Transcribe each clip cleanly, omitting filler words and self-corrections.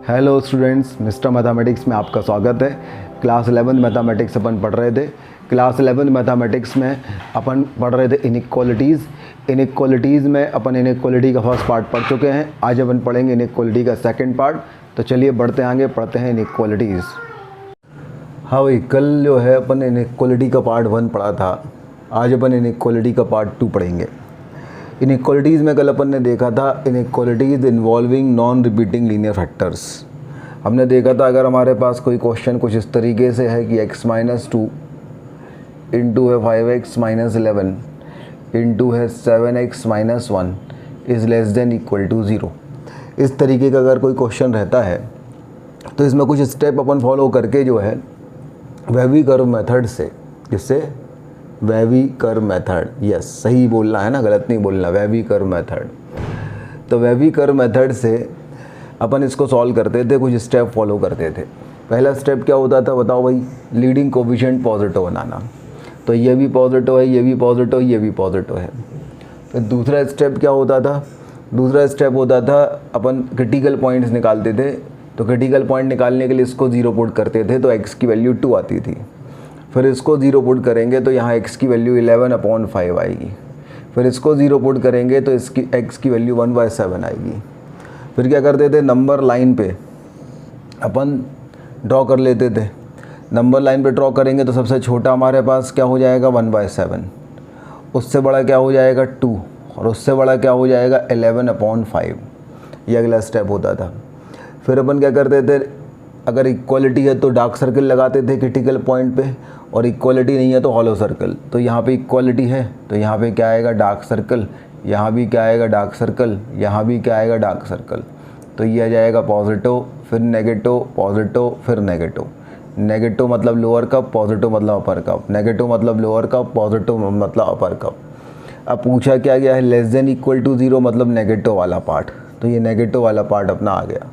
Hello students, mister mathematics में आपका स्वागत है। क्लास 11 मैथमेटिक्स अपन पढ़ रहे थे। क्लास 11 मैथमेटिक्स में अपन पढ़ रहे थे इनइक्वालिटीज़ में अपन इनइक्वालिटी का फर्स्ट पार्ट पढ़ चुके हैं। आज अपन पढ़ेंगे इनइक्वालिटी का सेकंड पार्ट। तो चलिए बढ़ते आगे, पढ़ते हैं इनइक्वालिटीज़। हाँ भाई, कल जो है अपन इनइक्वालिटी का पार्ट 1 पढ़ा था। आज अपन इनइक्वालिटी का पार्ट 2 पढ़ेंगे। इनइक्वालिटीज़ में कल अपन ने देखा था inequalities involving non repeating linear factors. हमने देखा था अगर हमारे पास कोई क्वेश्चन कुछ इस तरीके से है कि x-2 इंटू है 5x-11 इंटू है 7x-1 is less than equal to 0, इस तरीके का अगर कोई क्वेश्चन रहता है तो इसमें कुछ स्टेप अपन फॉलो करके जो है वेवी कर्व मेथड से, जिससे वेवी कर्व मेथड, यस सही बोलना है ना, गलत नहीं बोलना, वेवी कर्व मेथड। तो वेवी कर्व मेथड से अपन इसको सॉल्व करते थे, कुछ स्टेप फॉलो करते थे। पहला स्टेप क्या होता था बताओ भाई? लीडिंग कोफिशिएंट पॉजिटिव बनाना। तो ये भी पॉजिटिव है, ये भी पॉजिटिव, ये भी पॉजिटिव है। फिर दूसरा स्टेप क्या होता था? दूसरा स्टेप होता था अपन क्रिटिकल पॉइंट्स निकालते थे। तो क्रिटिकल पॉइंट निकालने के लिए इसको 0 पुट करते थे तो x की वैल्यू 2 आती थी। फिर इसको 0 पुट करेंगे तो यहाँ x की वैल्यू 11/5 आएगी। फिर इसको 0 पुट करेंगे तो इसकी x की वैल्यू 1/7 आएगी। फिर क्या करते थे? नंबर लाइन पे अपन ड्रॉ कर लेते थे। नंबर लाइन पे ड्रॉ करेंगे तो सबसे छोटा हमारे पास क्या हो जाएगा? 1/7। उससे बड़ा क्या हो जाएगा? 2। और उससे बड़ा क्या हो जाएगा? 11/5। ये अगला स्टेप होता था। फिर अपन क्या करते थे? अगर इक्वालिटी है तो डार्क सर्कल लगाते थे क्रिटिकल पॉइंट पे, और इक्वालिटी नहीं है तो हॉलो सर्कल। तो यहाँ पे इक्वालिटी है तो यहाँ पे क्या आएगा? Dark circle. यहाँ भी क्या आएगा? Dark circle. यहाँ भी क्या आएगा? Dark circle. तो ये आ जाएगा पॉजिटिव, फिर नेगेटिव, पॉजिटिव, फिर नेगेटिव। नेगेटिव मतलब लोअर कप, पॉजिटिव मतलब अपर कप, नेगेटिव मतलब लोअर कप, पॉजिटिव मतलब अपर कप। अब पूछा क्या गया है? लेस देन इक्वल टू 0 मतलब नेगेटिव वाला पार्ट। तो ये नेगेटिव वाला पार्ट अपना आ गया।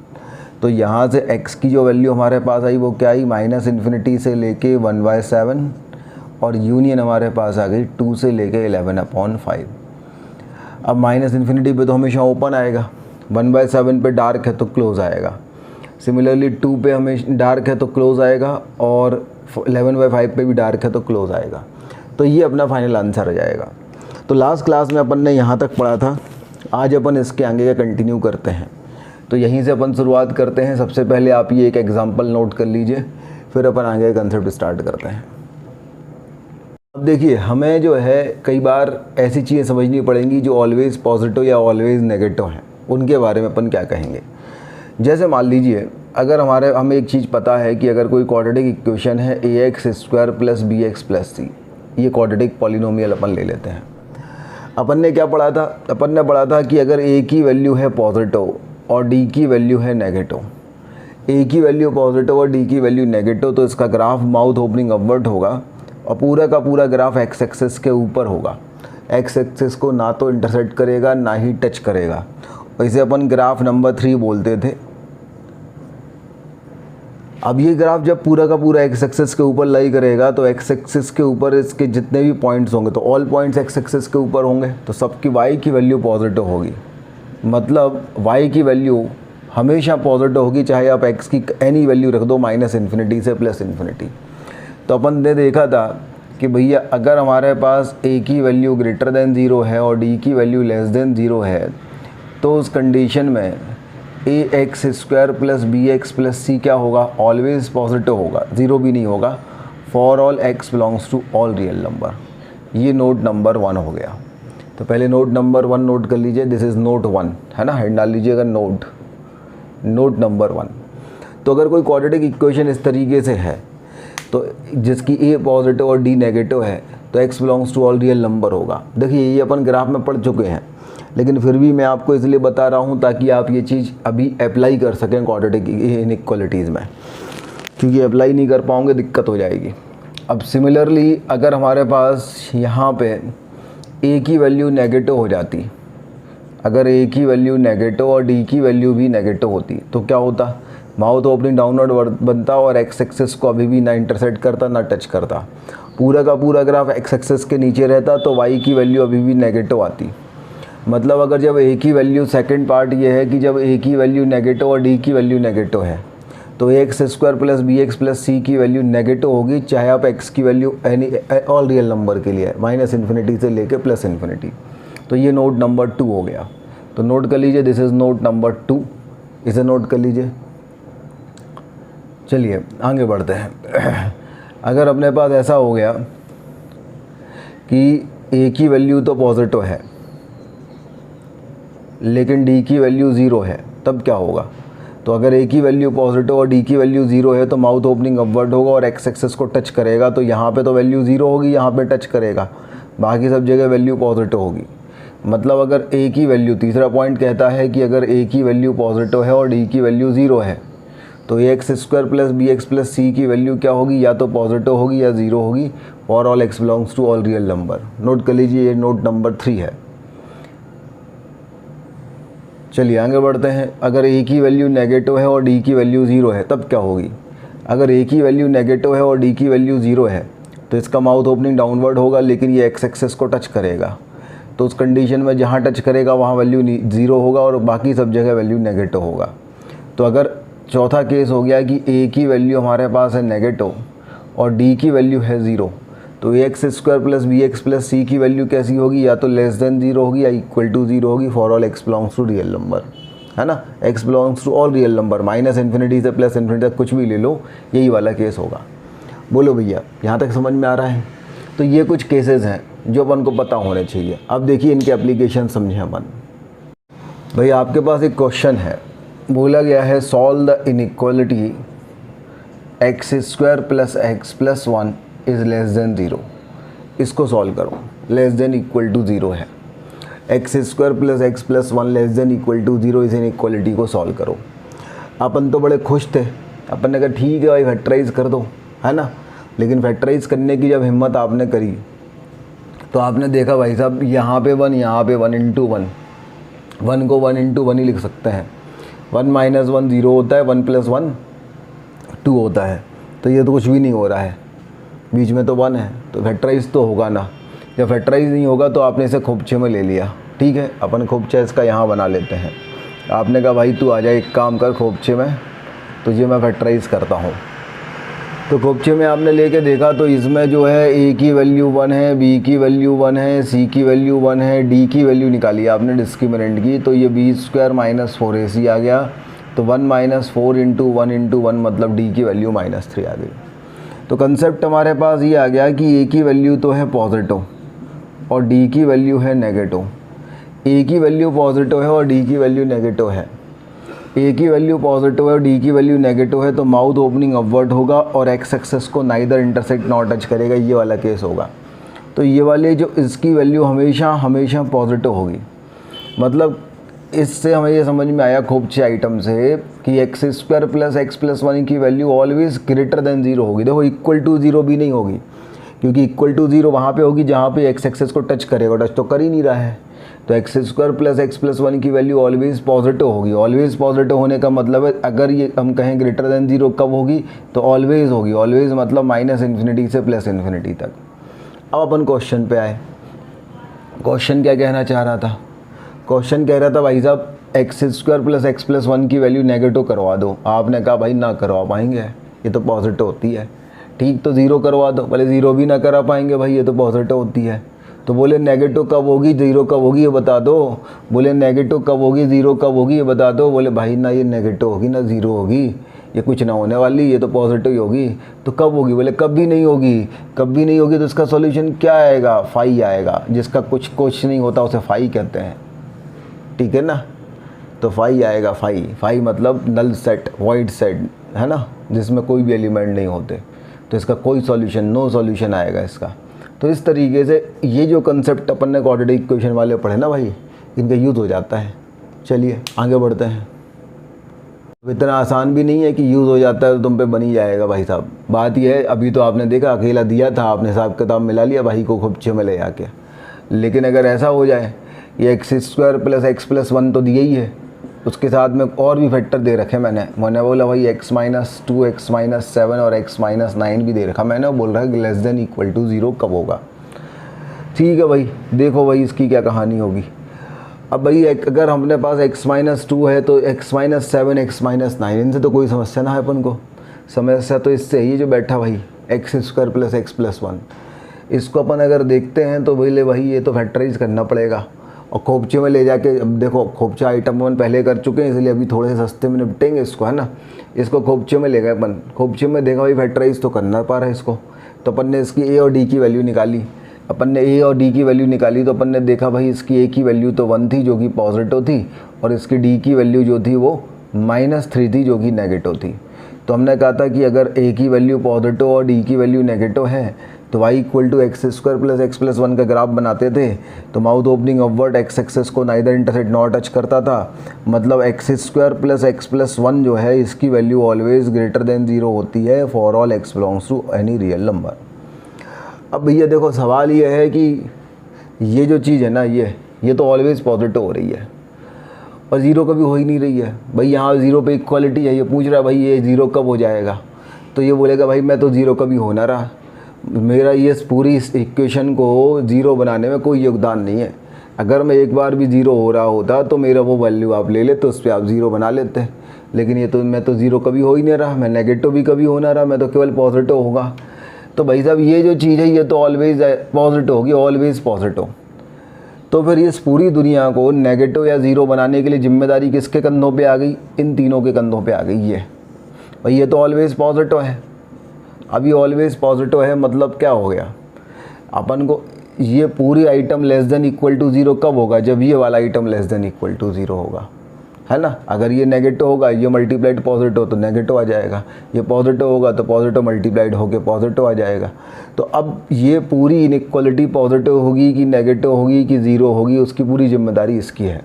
तो यहाँ से x की जो वैल्यू हमारे पास आई वो क्या आई? -∞ से लेके 1/7, और यूनियन हमारे पास आ गई 2 से लेके 11/5। अब -∞ पे तो हमेशा ओपन आएगा, 1/7 पे डार्क है तो क्लोज आएगा। सिमिलरली 2 पे हमें डार्क है तो क्लोज आएगा, और 11/5 पे भी डार्क है तो क्लोज आएगा। तो ये अपना फाइनल आंसर आ जाएगा। तो लास्ट क्लास में अपन ने यहाँ तक पढ़ा था। आज अपन इसके आगे का कंटिन्यू करते हैं। तो यहीं से अपन शुरुआत करते हैं। सबसे पहले आप ये एक एग्जांपल नोट कर लीजिए, फिर अपन आगे कंसेप्ट स्टार्ट करते हैं। अब देखिए, हमें जो है कई बार ऐसी चीज़ें समझनी पड़ेंगी जो ऑलवेज़ पॉजिटिव या ऑलवेज़ नेगेटिव हैं। उनके बारे में अपन क्या कहेंगे? जैसे मान लीजिए अगर हमें एक चीज़ पता है कि अगर कोई क्वाड्रेटिक इक्वेशन है ax² + bx + c, ये क्वाड्रेटिक पॉलिनोमियल अपन ले लेते हैं। अपन ने क्या पढ़ा था? अपन ने पढ़ा था कि अगर a की वैल्यू है पॉजिटिव और d की वैल्यू है नेगेटिव, a की वैल्यू पॉजिटिव और d की वैल्यू नेगेटिव, तो इसका ग्राफ माउथ ओपनिंग अपवर्ड होगा और पूरा का पूरा ग्राफ x एक्सिस के ऊपर होगा। x एक्सिस को ना तो इंटरसेक्ट करेगा ना ही टच करेगा। और इसे अपन ग्राफ नंबर 3 बोलते थे। अब ये ग्राफ जब पूरा का पूरा x एक्सिस के ऊपर लाई करेगा तो x एक्सिस के ऊपर इसके जितने भी पॉइंट्स होंगे तो ऑल पॉइंट्स x एक्सिस के ऊपर होंगे, तो सबकी y की वैल्यू पॉजिटिव होगी। मतलब y की वैल्यू हमेशा पॉजिटिव होगी, चाहे आप x की एनी वैल्यू रख दो -∞ से +∞। तो अपन ने देखा था कि भैया अगर हमारे पास a की वैल्यू ग्रेटर देन 0 है और d की वैल्यू लेस देन 0 है, तो उस कंडीशन में ax² + bx + c क्या होगा? ऑलवेज पॉजिटिव होगा, 0 भी नहीं होगा। For all x belongs to all real number. ये नोट नंबर 1 हो गया। तो पहले नोट नंबर 1 नोट कर लीजिए। दिस इज़ नोट 1, है ना, हेड डाल लीजिएगा नोट नंबर 1। तो अगर कोई क्वाड्रेटिक इक्वेशन इस तरीके से है तो जिसकी a पॉजिटिव और d नेगेटिव है तो x belongs to all real number होगा। देखिए ये अपन ग्राफ में पढ़ चुके हैं, लेकिन फिर भी मैं आपको इसलिए बता रहा हूँ ताकि आप ये चीज़ अभी अप्लाई कर सकें क्वाड्रेटिक इनइक्वालिटीज़ में, क्योंकि अप्लाई नहीं कर पाओगे दिक्कत हो जाएगी। अब सिमिलरली अगर हमारे पास यहाँ पे a की वैल्यू नेगेटिव हो जाती, अगर a की वैल्यू नेगेटिव और d की वैल्यू भी नेगेटिव होती तो क्या होता? माउथ ओपनिंग डाउनवर्ड बनता और x एक्सिस को अभी भी ना इंटरसेक्ट करता ना टच करता। पूरा का पूरा ग्राफ x एक्सिस के नीचे रहता तो y की वैल्यू अभी भी नेगेटिव आती। मतलब अगर जब ए की वैल्यू, सेकंड पार्ट ये है कि जब ए की वैल्यू नेगेटिव और डी की वैल्यू नेगेटिव है तो X square plus B X plus C की वैल्यू नेगेटिव होगी, चाहे आप एक्स की value any all real number के लिए माइनस इन्फिनिटी से लेके प्लस इन्फिनिटी। तो ये नोट नंबर 2 हो गया। तो नोट कर लीजिए, दिस इज़ नोट नंबर 2, इसे नोट कर लीजिए। चलिए आगे बढ़ते हैं। अगर अपने पास ऐसा हो गया कि ए की वैल्यू तो पॉजिटिव है लेकिन डी की वैल्यू 0 है, तब क्या होगा? तो अगर ए की वैल्यू पॉजिटिव और डी की वैल्यू 0 है तो माउथ ओपनिंग अपवर्ड होगा और एक्स एक्सेस को टच करेगा, तो यहाँ पे तो वैल्यू 0 होगी, यहाँ पे टच करेगा, बाकी सब जगह वैल्यू पॉजिटिव होगी। मतलब अगर ए की वैल्यू, तीसरा पॉइंट कहता है कि अगर ए की वैल्यू पॉजिटिव है और डी की वैल्यू 0 है तो X square plus B X plus C की वैल्यू क्या होगी? या तो पॉजिटिव होगी या 0 होगी, for all x belongs to all real number. Note कर लीजिए, ये नोट नंबर 3 है। चलिए आगे बढ़ते हैं। अगर ए की वैल्यू नेगेटिव है और डी की वैल्यू 0 है तब क्या होगी? अगर ए की वैल्यू नेगेटिव है और डी की वैल्यू 0 है तो इसका माउथ ओपनिंग डाउनवर्ड होगा, लेकिन ये एक्स एक्सेस को टच करेगा। तो उस कंडीशन में जहाँ टच करेगा वहाँ वैल्यू 0 होगा और बाकी सब जगह वैल्यू नेगेटिव होगा। तो अगर चौथा केस हो गया कि ए की वैल्यू हमारे पास है नेगेटिव और डी की वैल्यू है 0, तो X square plus B X plus C की वैल्यू कैसी होगी? या तो लेस देन 0 होगी या इक्वल टू 0 होगी, for all x belongs to real number, है ना। X belongs to all real number, minus infinity से प्लस इन्फिनिटी तक कुछ भी ले लो, यही वाला केस होगा। बोलो भैया, यहाँ तक समझ में आ रहा है? तो ये कुछ केसेस हैं जो अपन को पता होने चाहिए। अब देखिए इनके एप्लीकेशन समझें अपन। भाई आपके पास एक क्वेश्चन है, बोला गया है solve the inequality x square plus x plus 1 is less then 0। इसको सॉल्व करो, लेस देन इक्वल टू 0 है। X square plus x plus 1 less than equal to 0 इस इनइक्वालिटी को सॉल्व करो। अपन तो बड़े खुश थे, अपन ने कहा ठीक है भाई फैक्टराइज कर दो, है ना। लेकिन फैक्टराइज करने की जब हिम्मत आपने करी तो आपने देखा भाई साहब यहाँ पे 1, यहाँ पे 1 इंटू 1, 1 को 1 इंटू 1 ही लिख सकते हैं। 1 माइनस 1 0 होता है, 1 प्लस 1 2 होता है। तो ये तो कुछ भी नहीं हो रहा है, बीच में तो 1 है, तो फैक्टराइज तो होगा ना। जब फैक्टराइज नहीं होगा तो आपने इसे खोपचे में ले लिया, ठीक है। अपन खोपचा इसका यहाँ बना लेते हैं। आपने कहा भाई तू आ जा, एक काम कर खोपचे में, तुझे मैं फैक्टराइज करता हूँ। तो खोपचे में आपने लेके देखा तो इसमें जो है ए की वैल्यू 1 है, बी की वैल्यू 1 है, सी की वैल्यू 1 है, डी की वैल्यू निकाली आपने डिस्क्रिमिनेंट की, तो ये बी स्क्वायर माइनस 4ac आ गया। तो 1 माइनस 4 इंटू 1 मतलब डी की वैल्यू -3 आ गई। तो कंसेप्ट हमारे पास ये आ गया कि ए की वैल्यू तो है पॉजिटिव और डी की वैल्यू है नेगेटिव। ए की वैल्यू पॉजिटिव है और डी की वैल्यू नेगेटिव है। ए की वैल्यू पॉजिटिव है और डी की वैल्यू नेगेटिव है, तो माउथ ओपनिंग अपवर्ड होगा और एक्स एक्सेस को नाइदर इंटरसेक्ट नॉट टच करेगा, ये वाला केस होगा। तो ये वाले जो इसकी वैल्यू हमेशा पॉजिटिव होगी। मतलब इससे हमें ये समझ में आया खोपचे आइटम से कि x square plus x plus 1 की वैल्यू ऑलवेज ग्रेटर देन 0 होगी। देखो इक्वल टू 0 भी नहीं होगी, क्योंकि इक्वल टू 0 वहाँ पे होगी जहाँ पे एक्स एक्सेस को टच करेगा, टच तो कर ही नहीं रहा है। तो X square plus x plus 1 की वैल्यू ऑलवेज पॉजिटिव होगी। ऑलवेज पॉजिटिव होने का मतलब है अगर ये हम कहें ग्रेटर देन 0 कब होगी, तो ऑलवेज होगी। ऑलवेज मतलब माइनस इन्फिनिटी से प्लस इन्फिनिटी तक। अब अपन क्वेश्चन पे आए। क्वेश्चन क्या कहना चाह रहा था? क्वेश्चन कह रहा था भाई साहब x square plus x plus 1 की वैल्यू नेगेटिव करवा दो। आपने कहा भाई ना करवा पाएंगे, ये तो पॉजिटिव होती है। ठीक, तो 0 करवा दो। बोले 0 भी ना करा पाएंगे भाई, ये तो पॉजिटिव होती है। तो बोले नेगेटिव कब होगी, 0 कब होगी ये बता दो। बोले नेगेटिव कब होगी, 0 कब होगी ये बता दो। बोले भाई ना ये नेगेटिव होगी ना 0 होगी, ये कुछ ना होने वाली, ये तो पॉजिटिव ही होगी। तो कब होगी? बोले कभी नहीं होगी। कभी नहीं होगी तो इसका सॉल्यूशन क्या आएगा? फाई आएगा। जिसका कुछ नहीं होता उसे फाई कहते हैं, ठीक है ना। तो फाई आएगा, फाई मतलब नल सेट, वॉइड सेट, है ना, जिसमें कोई भी एलिमेंट नहीं होते। तो इसका कोई सॉल्यूशन, नो सॉल्यूशन आएगा इसका। तो इस तरीके से ये जो कंसेप्ट अपन ने क्वाड्रेटिक इक्वेशन वाले पढ़े ना भाई, इनका यूज़ हो जाता है। चलिए आगे बढ़ते हैं। इतना आसान भी नहीं है कि यूज़ हो जाता है तो तुम पे बन ही जाएगा भाई साहब। बात यह है, अभी तो आपने देखा अकेला दिया था, आपने हिसाब किताब मिला लिया भाई को खोपचे में ले आके। लेकिन अगर ऐसा हो जाए, ये x square plus x plus 1 तो दिया ही है, उसके साथ में और भी फैक्टर दे रखे मैंने बोला भाई x माइनस 2 x माइनस 7 और x माइनस 9 भी दे रखा मैंने। बोल रहा है कि लेस देन इक्वल टू 0 कब होगा। ठीक है भाई, देखो भाई इसकी क्या कहानी होगी। अब भाई अगर हमने पास x-2 है तो x-7 x-9 इनसे तो कोई समस्या ना है अपन को। समस्या तो इससे ही जो बैठा भाई x² + x+1, इसको अपन अगर देखते हैं तो भाई ये तो फैक्टराइज करना पड़ेगा और खोपचे में ले जाके, अब देखो खोपचा आइटम 1 पहले कर चुके हैं इसलिए अभी थोड़े से सस्ते में निपटेंगे इसको, है ना। इसको खोपचे में ले गए अपन, खोपचे में देखा भाई फैक्टराइज तो करना पा रहा है इसको, तो अपन ने इसकी ए और डी की वैल्यू निकाली। अपन ने ए और डी की वैल्यू निकाली तो अपन ने देखा भाई इसकी ए की वैल्यू तो 1 थी जो कि पॉजिटिव थी, और इसकी डी की वैल्यू जो थी वो -3 थी जो कि नेगेटिव थी। तो हमने कहा था कि अगर ए की वैल्यू पॉजिटिव और डी की वैल्यू नेगेटिव है तो y = x² + x+1 का ग्राफ बनाते थे। तो mouth opening upward x axis को नाइदर इंटरसेक्ट नॉट टच करता था, मतलब x² + x+1 जो है इसकी वैल्यू ऑलवेज ग्रेटर देन 0 होती है for all x belongs to any real number. अब भैया देखो सवाल ये है कि ये जो चीज़ है ना ये तो ऑलवेज पॉजिटिव हो रही है और ज़ीरो कभी हो ही नहीं रही है। भाई यहाँ 0 पे इक्वालिटी है, ये पूछ रहा है भाई ये 0 कब हो जाएगा, तो ये बोलेगा भाई मैं तो 0 कभी हो ना रहा, मेरा ये पूरी इस इक्वेशन को 0 बनाने में कोई योगदान नहीं है। अगर मैं एक बार भी 0 हो रहा होता तो मेरा वो वैल्यू आप ले लेते, उस पर आप 0 बना लेते, लेकिन ये तो मैं तो 0 कभी हो ही नहीं रहा, मैं नेगेटिव भी कभी हो ना रहा, मैं तो केवल पॉजिटिव होगा। तो भाई साहब ये जो चीज़ है ये तो ऑलवेज पॉजिटिव होगी, ऑलवेज पॉजिटिव। तो फिर इस पूरी दुनिया को नेगेटिव या 0 बनाने के लिए जिम्मेदारी किसके कंधों पे आ गई? इन तीनों के कंधों पे आ गई। ये भाई ये तो ऑलवेज पॉजिटिव है। अभी ऑलवेज पॉजिटिव है मतलब क्या हो गया, अपन को ये पूरी आइटम <= 0 कब होगा? जब ये वाला आइटम <= 0 होगा, है ना। अगर ये नेगेटिव होगा, ये मल्टीप्लाइड पॉजिटिव तो नेगेटिव आ जाएगा, ये पॉजिटिव होगा तो पॉजिटिव मल्टीप्लाइड होकर पॉजिटिव आ जाएगा। तो अब ये पूरी इनइक्वालिटी पॉजिटिव होगी कि नेगेटिव होगी कि 0 होगी, उसकी पूरी जिम्मेदारी इसकी है।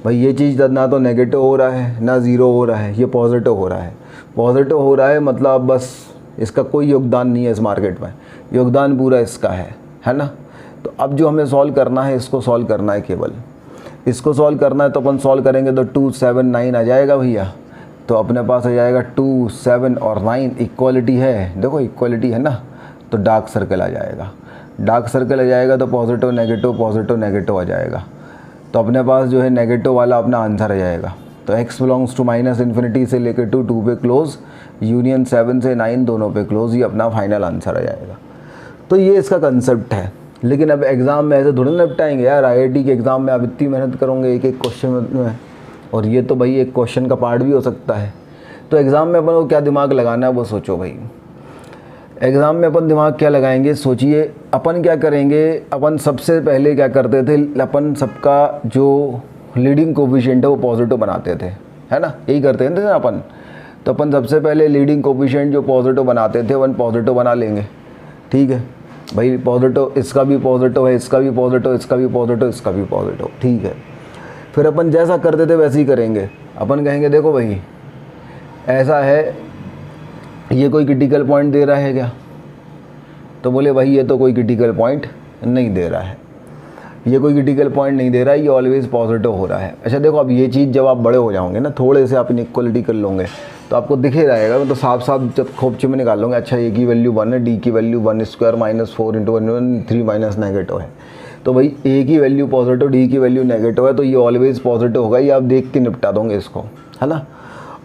भाई ये चीज़ ना तो नेगेटिव हो रहा है ना 0 हो रहा है, ये पॉजिटिव हो रहा है। पॉजिटिव हो रहा है मतलब बस इसका कोई योगदान नहीं है इस मार्केट में, योगदान पूरा इसका है ना। तो अब जो हमें सॉल्व करना है, इसको सॉल्व करना है, केवल इसको सॉल्व करना है। तो अपन सॉल्व करेंगे तो 2, 7, 9 आ जाएगा भैया। तो अपने पास आ जाएगा 2, 7 और 9 इक्वालिटी है, देखो इक्वालिटी है ना, तो डार्क सर्कल आ जाएगा। डार्क सर्कल आ जाएगा तो पॉजिटिव नेगेटिव आ जाएगा। तो अपने पास जो है नेगेटिव वाला अपना आंसर आ जाएगा। तो x बिलोंग्स टू -∞ से लेकर 2 पे क्लोज, यूनियन 7 से 9 दोनों पे क्लोज, ये अपना फाइनल आंसर आ जाएगा। तो ये इसका कंसेप्ट है। लेकिन अब एग्ज़ाम में ऐसे थोड़ी ना निपटाएंगे यार। IIT के एग्ज़ाम में आप इतनी मेहनत करोगे एक एक क्वेश्चन में, और ये तो भाई एक क्वेश्चन का पार्ट भी हो सकता है। तो एग्ज़ाम में अपन को क्या दिमाग लगाना है वो सोचो भाई। एग्ज़ाम में अपन दिमाग क्या लगाएंगे सोचिए। अपन क्या करेंगे, अपन सबसे पहले क्या करते थे, अपन सबका जो लीडिंग कोफिशिएंट है वो पॉजिटिव बनाते थे, है ना, यही करते थे ना अपन। तो अपन सबसे पहले लीडिंग कोफिशिएंट जो पॉजिटिव बनाते थे अपन पॉजिटिव बना लेंगे, ठीक है भाई। पॉजिटिव, इसका भी पॉजिटिव है, इसका भी पॉजिटिव, इसका भी पॉजिटिव, इसका भी पॉजिटिव, ठीक है। फिर अपन जैसा करते थे वैसे ही करेंगे। अपन कहेंगे देखो भाई ऐसा है, ये कोई क्रिटिकल पॉइंट दे रहा है क्या? तो बोले भाई ये तो कोई क्रिटिकल पॉइंट नहीं दे रहा है, ये कोई क्रिटिकल पॉइंट नहीं दे रहा है, ये ऑलवेज पॉजिटिव हो रहा है। अच्छा देखो अब ये चीज़ जब आप बड़े हो जाओगे ना, थोड़े से आप इनइक्वालिटी कर लोगे तो आपको दिखे रहेगा, तो साफ साफ जब खोपचे में निकाल लोगे, अच्छा ए की वैल्यू 1 है, डी की वैल्यू 1² - 4 × 1 3 - नेगेटिव है। तो भाई ए की वैल्यू पॉजिटिव, डी की वैल्यू नेगेटिव है, तो ये ऑलवेज पॉजिटिव होगा। ये आप देख के निपटा दोगे इसको, है ना।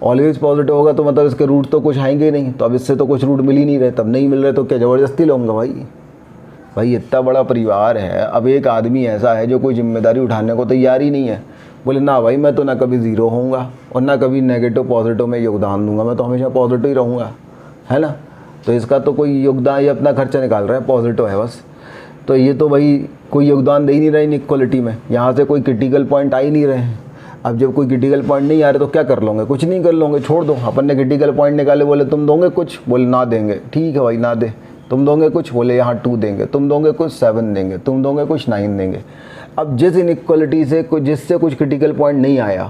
ऑलवेज पॉजिटिव होगा तो मतलब इसके रूट तो कुछ आएंगे ही नहीं, तो अब इससे तो कुछ रूट मिल ही नहीं रहे। तब नहीं मिल रहे तो क्या ज़बरदस्ती लूँगा भाई इतना बड़ा परिवार है। अब एक आदमी ऐसा है जो कोई जिम्मेदारी उठाने को तैयार ही नहीं है। बोले ना भाई मैं तो ना कभी 0 होऊंगा और ना कभी नेगेटिव पॉजिटिव में योगदान दूंगा, मैं तो हमेशा पॉजिटिव ही रहूँगा, है ना। तो इसका तो कोई योगदान, ये अपना खर्चा निकाल रहा है, पॉजिटिव है बस। तो ये तो भाई कोई योगदान दे ही नहीं रहा इनइक्वालिटी में, यहाँ से कोई क्रिटिकल पॉइंट आ ही नहीं रहे हैं। अब जब कोई क्रिटिकल पॉइंट नहीं आ रहे तो क्या कर लोगे? कुछ नहीं कर लोगे, छोड़ दो। अपन ने क्रिटिकल पॉइंट निकाले, बोले तुम दोगे कुछ, बोले ना देंगे, ठीक है भाई ना दे। तुम दोगे कुछ, बोले यहाँ 2 देंगे, तुम दोगे कुछ 7 देंगे, तुम दोगे कुछ 9 देंगे। अब जिस इनइक्वालिटी से जिससे कुछ क्रिटिकल पॉइंट नहीं आया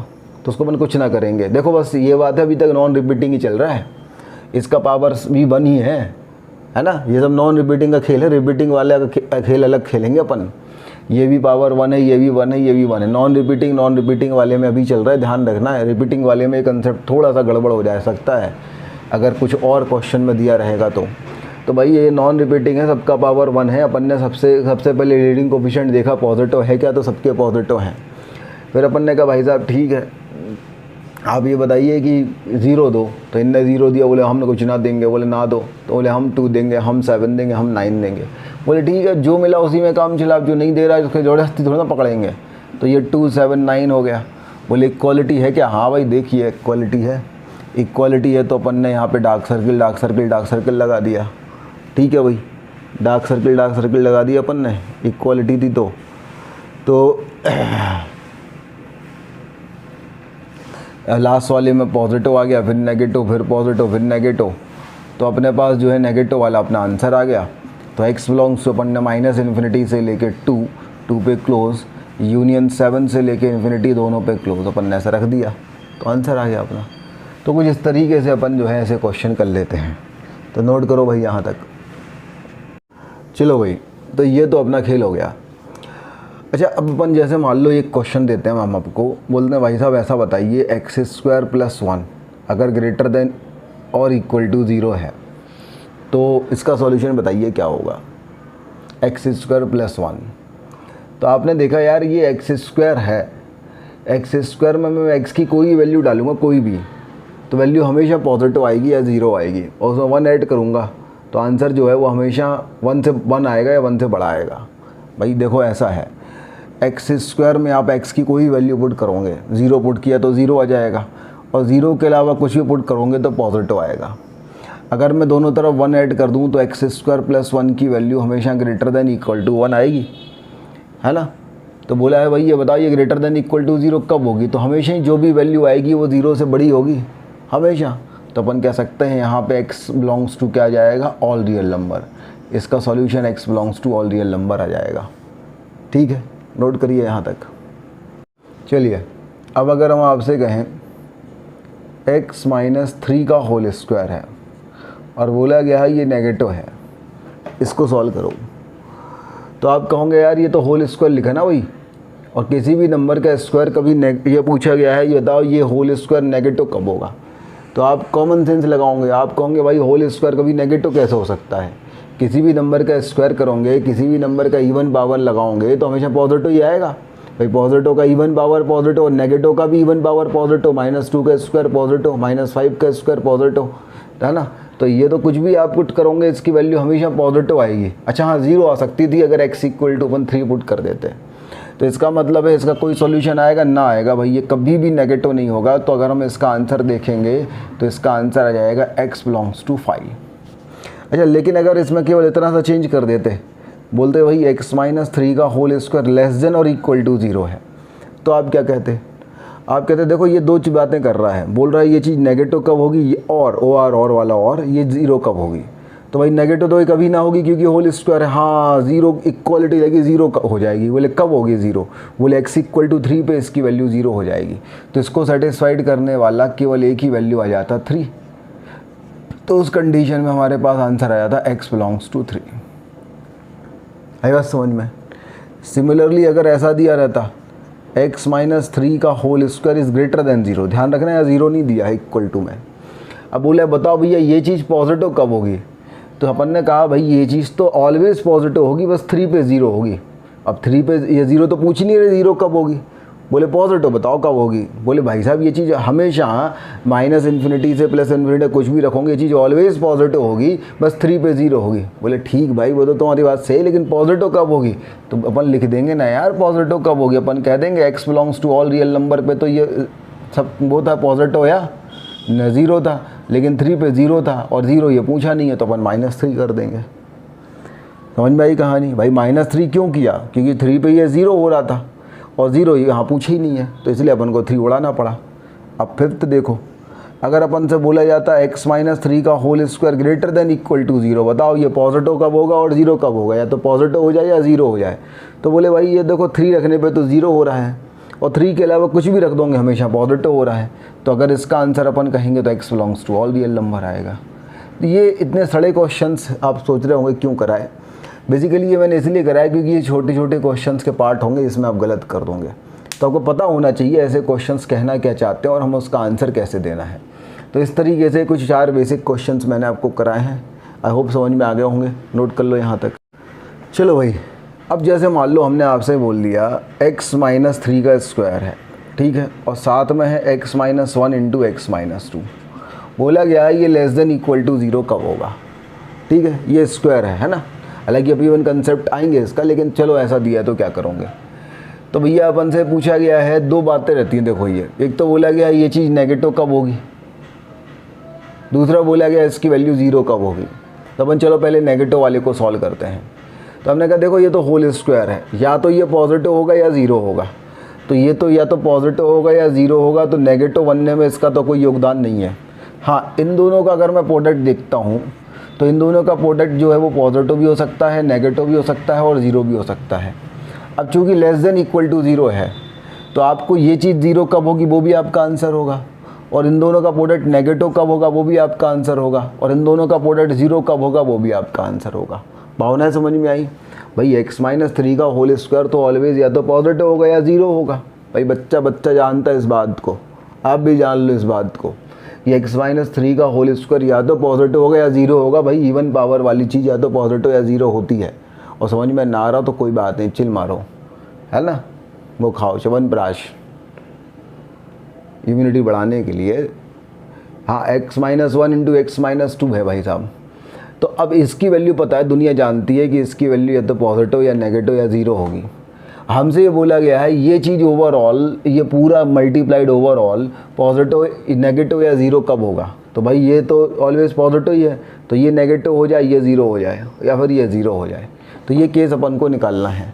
तो उसको अपन कुछ ना करेंगे। देखो बस ये बात है, अभी तक नॉन रिपीटिंग ही चल रहा है, इसका पावर भी 1 ही है ना। ये सब नॉन रिपीटिंग का खेल है, रिपीटिंग वाले का खेल अलग खेलेंगे अपन। ये भी पावर 1 है, ये भी 1 है, ये भी 1 है। नॉन रिपीटिंग वाले में अभी चल रहा है, ध्यान रखना है। रिपीटिंग वाले में कंसेप्ट थोड़ा सा गड़बड़ हो जा सकता है अगर कुछ और क्वेश्चन में दिया रहेगा तो भाई ये नॉन रिपीटिंग है, सबका पावर 1 है। अपन ने सबसे पहले लीडिंग कोफिशिएंट देखा पॉजिटिव है क्या, तो सबके पॉजिटिव हैं। फिर अपन ने कहा भाई साहब ठीक है, आप ये बताइए कि 0 दो, तो इनने 0 दिया, बोले हमने कुछ ना देंगे, बोले ना दो, तो बोले हम 2 देंगे, हम 7 देंगे, हम 9 देंगे। बोले ठीक है, जो मिला उसी में काम चला, जो नहीं दे रहा है उसके ज़बरदस्ती थोड़ा ना पकड़ेंगे। तो ये 2 7 9 हो गया। बोले इक्वालिटी है क्या? हाँ भाई देखिए इक्वालिटी है। इक्वालिटी है तो अपन ने यहाँ पे डार्क सर्किल लगा दिया। ठीक है भाई, डार्क सर्किल लगा दिया अपन ने, इक्वालिटी थी तो लास्ट वाले में पॉजिटिव आ गया, फिर नेगेटिव, फिर पॉजिटिव, फिर नेगेटिव, तो अपने पास जो है नेगेटिव वाला अपना आंसर आ गया। तो x बिलोंग्स टू अपन ने -∞ से लेके 2 पे क्लोज, यूनियन 7 से लेके इन्फिनिटी दोनों पे क्लोज अपन ने ऐसा रख दिया, तो आंसर आ गया अपना। तो कुछ इस तरीके से अपन जो है ऐसे क्वेश्चन कर लेते हैं। तो नोट करो भाई यहाँ तक। चलो भाई, तो ये तो अपना खेल हो गया। अच्छा, अब अपन जैसे मान लो एक क्वेश्चन देते हैं हम आपको, बोलते हैं भाई साहब ऐसा बताइए x² + 1 अगर ग्रेटर देन और इक्वल टू 0 है, तो इसका सॉल्यूशन बताइए क्या होगा। x² + 1, तो आपने देखा यार ये x² है, x² में मैं x की कोई वैल्यू डालूंगा कोई भी, तो वैल्यू हमेशा पॉजिटिव आएगी या 0 आएगी, और उसमें 1 ऐड करूँगा तो आंसर जो है वो हमेशा 1 से 1 आएगा या 1 से बड़ा आएगा। भाई देखो ऐसा है, x² में आप x की कोई वैल्यू पुट करोगे, 0 पुट किया तो 0 आ जाएगा, और 0 के अलावा कुछ भी पुट करोगे तो पॉजिटिव आएगा। अगर मैं दोनों तरफ 1 ऐड कर दूं तो x² + 1 की वैल्यू हमेशा ग्रेटर देन इक्वल टू 1 आएगी, है ना। तो बोला है भाई ये बताओ ये ग्रेटर देन इक्वल टू 0 कब होगी, तो हमेशा ही जो भी वैल्यू आएगी वो 0 से बड़ी होगी हमेशा। तो अपन कह सकते हैं यहाँ पे x बिलोंग्स टू क्या आ जाएगा, ऑल रियल नंबर। इसका solution x belongs to all real number आ जाएगा। ठीक है, नोट करिए यहाँ तक। चलिए अब अगर हम आपसे कहें x - 3 का होल स्क्वायर है और बोला गया है ये नेगेटिव है, इसको सॉल्व करो, तो आप कहोगे यार ये तो होल स्क्वायर लिखा ना भाई, और किसी भी नंबर का स्क्वायर कभी ये पूछा गया है, ये बताओ ये होल स्क्वायर नेगेटिव कब होगा। तो आप कॉमन सेंस लगाओगे, आप कहोगे भाई होल स्क्वायर कभी नेगेटिव कैसे हो सकता है। किसी भी नंबर का स्क्वायर करोगे, किसी भी नंबर का इवन पावर लगाओगे तो हमेशा पॉजिटिव ही आएगा भाई। पॉजिटिव का इवन पावर पॉजिटिव, और नेगेटिव का भी इवन पावर पॉजिटिव, -2 का स्क्वायर पॉजिटिव, -5 का स्क्वायर पॉजिटिव, है ना। तो ये तो कुछ भी आप पुट करोगे इसकी वैल्यू हमेशा पॉजिटिव आएगी। अच्छा हाँ, 0 आ सकती थी अगर x = 3 पुट कर देते, तो इसका मतलब है इसका कोई सॉल्यूशन आएगा ना आएगा भाई, ये कभी भी नेगेटिव नहीं होगा। तो अगर हम इसका आंसर देखेंगे तो इसका आंसर आ जाएगा x बिलोंग्स टू 5। अच्छा, लेकिन अगर इसमें केवल इतना सा चेंज कर देते, बोलते भाई x - 3 का होल स्क्वायर लेस देन और इक्वल टू 0 है, तो आप क्या कहते? आप कहते देखो ये दो बातें कर रहा है, बोल रहा है ये चीज़ नेगेटिव कब होगी, ये और वाला और ये 0 कब होगी। तो भाई नेगेटिव तो ये कभी ना होगी क्योंकि होल स्क्वायर है। हाँ, 0 इक्वालिटी लगी, 0 हो जाएगी। बोले कब होगी 0, बोले x = 3 पे इसकी वैल्यू 0 हो जाएगी। तो इसको सेटिस्फाइड करने वाला केवल एक ही वैल्यू आ जाता 3। तो उस कंडीशन में हमारे पास आंसर आ जाता x बिलोंग्स टू 3। आई बात समझ में। सिमिलरली अगर ऐसा दिया रहता x - 3 का whole square is greater than 0, ध्यान रखना है 0 नहीं दिया है इक्वल टू में। अब बोले बताओ भैया ये चीज़ पॉजिटिव कब होगी, तो अपन ने कहा भाई ये चीज़ तो ऑलवेज पॉजिटिव होगी, बस 3 पे 0 होगी। अब 3 पे ये 0 तो पूछ ही नहीं रहे 0 कब होगी, बोले पॉजिटिव बताओ कब होगी। बोले भाई साहब ये चीज़ हमेशा -∞ से +∞ कुछ भी रखोगे ये चीज़ ऑलवेज पॉजिटिव होगी, बस 3 पे 0 होगी। बोले ठीक भाई वो तो तुम्हारी बात सही, लेकिन पॉजिटिव कब होगी, तो अपन लिख देंगे ना यार पॉजिटिव कब होगी। अपन कह देंगे x belongs to all real number पे तो ये सब वो था पॉजिटिव या न 0 था, लेकिन 3 पे 0 था और 0 ये पूछा नहीं है तो अपन -3 कर देंगे। समझ में आई कहानी। भाई -3 क्यों किया, क्योंकि 3 पे ये 0 हो रहा था और 0 यहाँ पूछे ही नहीं है, तो इसलिए अपन को 3 उड़ाना पड़ा। अब 5th देखो, अगर अपन से बोला जाता x - 3 का whole square greater than equal to 0, बताओ ये पॉजिटिव कब होगा और 0 कब होगा, या तो पॉजिटिव हो जाए या 0 हो जाए। तो बोले भाई ये देखो 3 रखने पे तो 0 हो रहा है, और 3 के अलावा कुछ भी रख दोगे हमेशा पॉजिटिव हो रहा है। तो अगर इसका आंसर अपन कहेंगे तो x belongs to all real number आएगा। तो ये इतने सड़े क्वेश्चंस आप सोच रहे होंगे क्यों कराए। बेसिकली ये मैंने इसलिए कराया क्योंकि ये छोटे छोटे क्वेश्चंस के पार्ट होंगे, इसमें आप गलत कर दोगे। तो आपको पता होना चाहिए ऐसे क्वेश्चंस कहना क्या चाहते हैं और हमें उसका आंसर कैसे देना है। तो इस तरीके से कुछ 4 बेसिक क्वेश्चंस मैंने आपको कराए हैं। आई होप समझ में आ गए होंगे, नोट कर लो यहाँ तक। चलो भाई, अब जैसे मान लो हमने आपसे बोल दिया x माइनस 3 का स्क्वायर है, ठीक है, और साथ में है x minus 1 into x minus 2। बोला गया है ये लेस देन इक्वल टू 0 कब होगा, ठीक है, ये स्क्वायर है ना। हालांकि अभी इवन कंसेप्ट आएंगे इसका, लेकिन चलो ऐसा दिया है तो क्या करोगे। तो भैया अपन से पूछा गया है, दो बातें रहती हैं देखो, ये एक तो बोला गया ये चीज़ नेगेटिव कब होगी, दूसरा बोला गया इसकी वैल्यू 0 कब होगी। तो अपन चलो पहले नेगेटिव वाले को सॉल्व करते हैं। तो हमने कहा देखो ये तो होल स्क्वायर है, या तो ये पॉजिटिव होगा या 0 होगा। तो ये तो या तो पॉजिटिव होगा या 0 होगा, तो नेगेटिव बनने में इसका तो कोई योगदान नहीं है। हाँ, इन दोनों का अगर मैं प्रोडक्ट देखता हूँ तो इन दोनों का प्रोडक्ट जो है वो पॉजिटिव भी हो सकता है, नेगेटिव भी हो सकता है और 0 भी हो सकता है। अब चूँकि लेस देन इक्वल टू 0 है तो आपको ये चीज़ 0 कब होगी वो भी आपका आंसर होगा, और इन दोनों का प्रोडक्ट नेगेटिव कब होगा वो भी आपका आंसर होगा, और इन दोनों का प्रोडक्ट 0 कब होगा वो भी आपका आंसर होगा। भावना समझ में आई भाई। x माइनस 3 का होल स्क्वायर तो ऑलवेज या तो पॉजिटिव होगा या 0 होगा। भाई बच्चा जानता है इस बात को, आप भी जान लो इस बात को। ये x माइनस 3 का होल स्क्वायर या तो पॉजिटिव होगा या 0 होगा। भाई इवन पावर वाली चीज़ या तो पॉजिटिव या 0 होती है। और समझ में ना आ रहा तो कोई बात नहीं, चिल मारो, है ना, वो खाओ च्यवनप्राश इम्यूनिटी बढ़ाने के लिए। हाँ, x minus 1 into x minus 2 है भाई साहब। तो अब इसकी वैल्यू पता है, दुनिया जानती है कि इसकी वैल्यू या तो पॉजिटिव या नेगेटिव या 0 होगी। हमसे ये बोला गया है ये चीज़ ओवरऑल, ये पूरा मल्टीप्लाइड ओवरऑल पॉजिटिव नेगेटिव या 0 कब होगा। तो भाई ये तो ऑलवेज पॉजिटिव ही है, तो ये नेगेटिव हो जाए, ये 0 हो जाए, या फिर ये 0 हो जाए। तो ये केस अपन को निकालना है।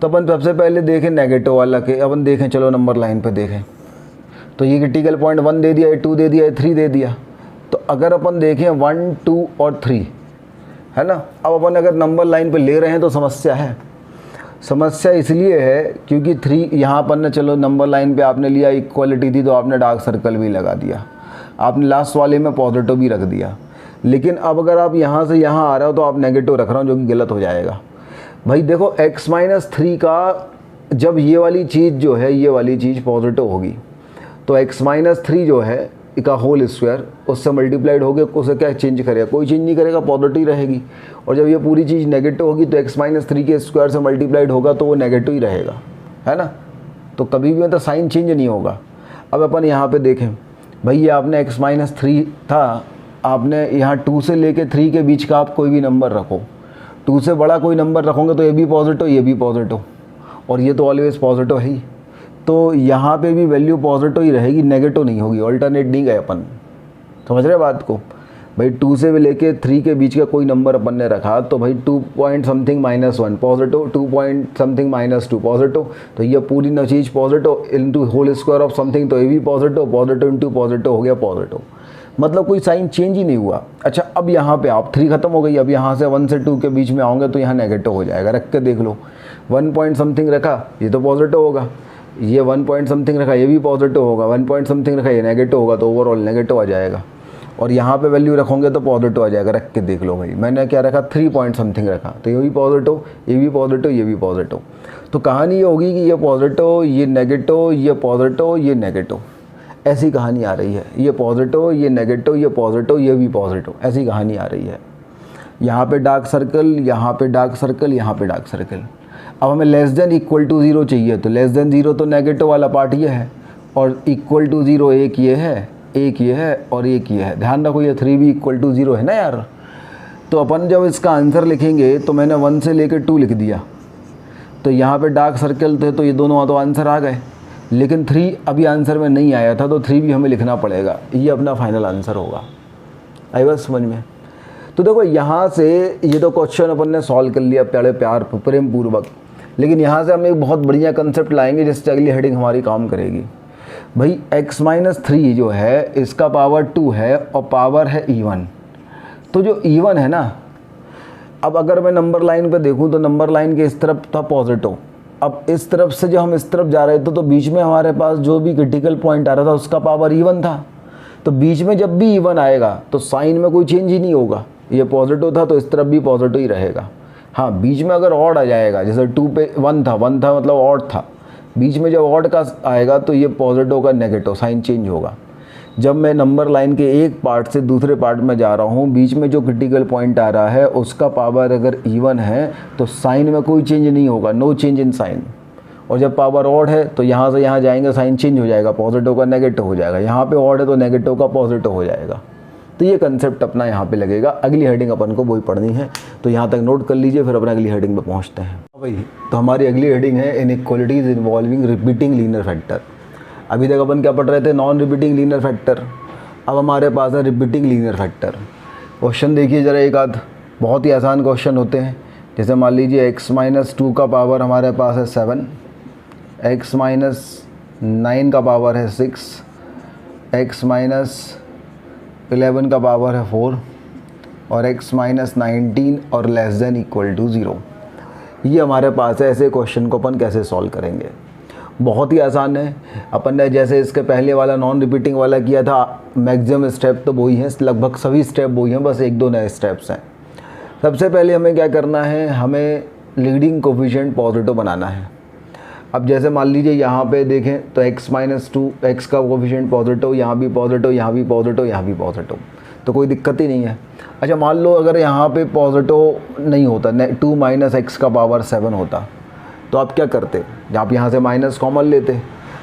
तो अपन सबसे पहले देखें नेगेटिव वाला के, अपन देखें चलो नंबर लाइन पे देखें। तो ये क्रिटिकल पॉइंट 1 दे दिया, 2 दे दिया, 3 दे दिया। तो अगर अपन देखें 1, 2 और 3, है ना। अब अपन अगर नंबर लाइन पे ले रहे हैं तो समस्या है। समस्या इसलिए है क्योंकि 3 यहाँ पर ना, चलो नंबर लाइन पे आपने लिया इक्वलिटी थी तो आपने डार्क सर्कल भी लगा दिया, आपने लास्ट वाले में पॉजिटिव भी रख दिया। लेकिन अब अगर आप यहाँ से यहाँ आ रहे हो तो आप नेगेटिव रख रहे हो, जो कि गलत हो जाएगा। भाई देखो x माइनस 3 का जब ये वाली चीज़ जो है, ये वाली चीज़ पॉजिटिव होगी तो x माइनस 3 जो है का होल स्क्वायर उससे मल्टीप्लाइड हो गया, उसे क्या चेंज करेगा, कोई चेंज नहीं करेगा, पॉजिटिव रहेगी। और जब ये पूरी चीज़ नेगेटिव होगी तो x माइनस 3 के स्क्वायर से मल्टीप्लाइड होगा तो वो नेगेटिव ही रहेगा, है ना। तो कभी भी मतलब साइन चेंज नहीं होगा। अब अपन यहाँ पे देखें, भाई ये आपने x माइनस 3 था, आपने यहाँ 2 से लेके 3 के बीच का आप कोई भी नंबर रखो, 2 से बड़ा कोई नंबर रखोगे तो ये भी पॉजिटिव, ये भी पॉजिटिव, और ये तो ऑलवेज पॉजिटिव है ही। तो यहाँ पे भी वैल्यू पॉजिटिव ही रहेगी, नेगेटिव नहीं होगी, ऑल्टरनेट नहीं गए अपन। समझ रहे बात को। भाई 2 से लेके 3 के बीच का कोई नंबर अपन ने रखा तो भाई 2 point something minus 1 positive, 2 point something minus 2 positive, तो ये पूरी न चीज़ positive into whole square of something, तो ये भी पॉजिटिव, पॉजिटिव इंटू पॉजिटिव हो गया पॉजिटिव। मतलब कोई साइन चेंज ही नहीं हुआ। अच्छा, अब यहाँ पे आप 3 खत्म हो गई, अब यहाँ से 1 से 2 के बीच में आओगे तो यहाँ नेगेटिव हो जाएगा। रख के देख लो, 1 पॉइंट समथिंग रखा ये तो पॉजिटिव होगा, ये 1 पॉइंट समथिंग रखा ये भी पॉजिटिव होगा, 1 पॉइंट समथिंग रखा ये नेगेटिव होगा, तो ओवरऑल नेगेटिव आ जाएगा। और यहाँ पे वैल्यू रखोगे तो पॉजिटिव आ जाएगा। रख के देख लो भाई, मैंने क्या रखा, 3 पॉइंट समथिंग रखा तो ये भी पॉजिटिव, ये भी पॉजिटिव, ये भी पॉजिटिव। तो कहानी ये होगी कि ये पॉजिटिव, ये नेगेटिव, ये पॉजिटिव, ये नेगेटिव, ऐसी कहानी आ रही है। ये पॉजिटिव, ये नेगेटिव, ये पॉजिटिव, ये भी पॉजिटिव, ऐसी कहानी आ रही है। यहाँ पे डार्क सर्कल, यहाँ पे डार्क सर्कल, यहाँ पे डार्क सर्कल। अब हमें लेस देन इक्वल टू 0 चाहिए, तो लेस देन 0 तो नेगेटिव वाला पार्ट ये है, और इक्वल टू 0 एक ये है, एक ये है और एक ये है। ध्यान रखो ये 3 भी इक्वल टू 0 है ना यार। तो अपन जब इसका आंसर लिखेंगे तो मैंने 1 से लेकर 2 लिख दिया, तो यहाँ पे डार्क सर्कल थे तो ये दोनों तो आंसर आ गए। लेकिन 3 अभी आंसर में नहीं आया था तो 3 भी हमें लिखना पड़ेगा, ये अपना फाइनल आंसर होगा। आई बस समझ में। तो देखो यहाँ से ये तो क्वेश्चन अपन ने सॉल्व कर लिया बड़े प्यार प्रेम पूर्वक, लेकिन यहाँ से हम एक बहुत बढ़िया कंसेप्ट लाएंगे जिससे अगली हेडिंग हमारी काम करेगी। भाई x माइनस 3 जो है इसका पावर 2 है और पावर है इवन। तो जो इवन है ना, अब अगर मैं नंबर लाइन पे देखूं तो नंबर लाइन के इस तरफ था पॉजिटिव, अब इस तरफ से जो हम इस तरफ जा रहे थे तो बीच में हमारे पास जो भी क्रिटिकल पॉइंट आ रहा था उसका पावर इवन था। तो बीच में जब भी इवन आएगा तो साइन में कोई चेंज ही नहीं होगा, ये पॉजिटिव था तो इस तरफ भी पॉजिटिव ही रहेगा। हाँ, बीच में अगर ऑड आ जाएगा, जैसे 2 पे 1 था मतलब ऑड था, बीच में जब ऑड का आएगा तो ये पॉजिटिव का नेगेटिव साइन चेंज होगा। जब मैं नंबर लाइन के एक पार्ट से दूसरे पार्ट में जा रहा हूँ, बीच में जो क्रिटिकल पॉइंट आ रहा है उसका पावर अगर इवन है तो साइन में कोई चेंज नहीं होगा, नो चेंज इन साइन। और जब पावर ऑड है तो यहाँ से यहाँ जाएंगे, साइन चेंज हो जाएगा, पॉजिटिव का नेगेटिव हो जाएगा। यहाँ पे ऑड है तो नेगेटिव का पॉजिटिव हो जाएगा। तो ये कंसेप्ट अपना यहाँ पे लगेगा। अगली हेडिंग अपन को वही पढ़नी है, तो यहाँ तक नोट कर लीजिए, फिर अपना अगली हेडिंग पे पहुँचते हैं भाई। तो हमारी अगली हेडिंग है inequalities involving repeating linear factor. अभी तक अपन क्या पढ़ रहे थे, नॉन रिपीटिंग लीनियर फैक्टर। अब हमारे पास है रिपीटिंग लीनियर फैक्टर। क्वेश्चन देखिए ज़रा एक आध, बहुत ही आसान क्वेश्चन होते हैं। जैसे मान लीजिए x-2 का पावर हमारे पास है 7, x-9 का पावर है 6, x-11 का पावर है 4 और x-19 और लेस देन इक्वल टू 0। ये हमारे पास है। ऐसे क्वेश्चन को अपन कैसे सॉल्व करेंगे, बहुत ही आसान है। अपन ने जैसे इसके पहले वाला नॉन रिपीटिंग वाला किया था, मैक्सिमम स्टेप तो वही हैं, लगभग सभी स्टेप वही हैं, बस एक दो नए स्टेप्स हैं। सबसे पहले हमें क्या करना है, हमें लीडिंग कोफिशिएंट पॉजिटिव बनाना है। अब जैसे मान लीजिए यहाँ पे देखें तो x-2 x का कोफिशिएंट पॉजिटिव, यहाँ भी पॉजिटिव, यहाँ भी पॉजिटिव, यहाँ भी पॉजिटिव, तो कोई दिक्कत ही नहीं है। अच्छा मान लो अगर यहाँ पे पॉजिटिव नहीं होता, 2 - x का पावर 7 होता, तो आप क्या करते, आप यहाँ से माइनस कॉमन लेते।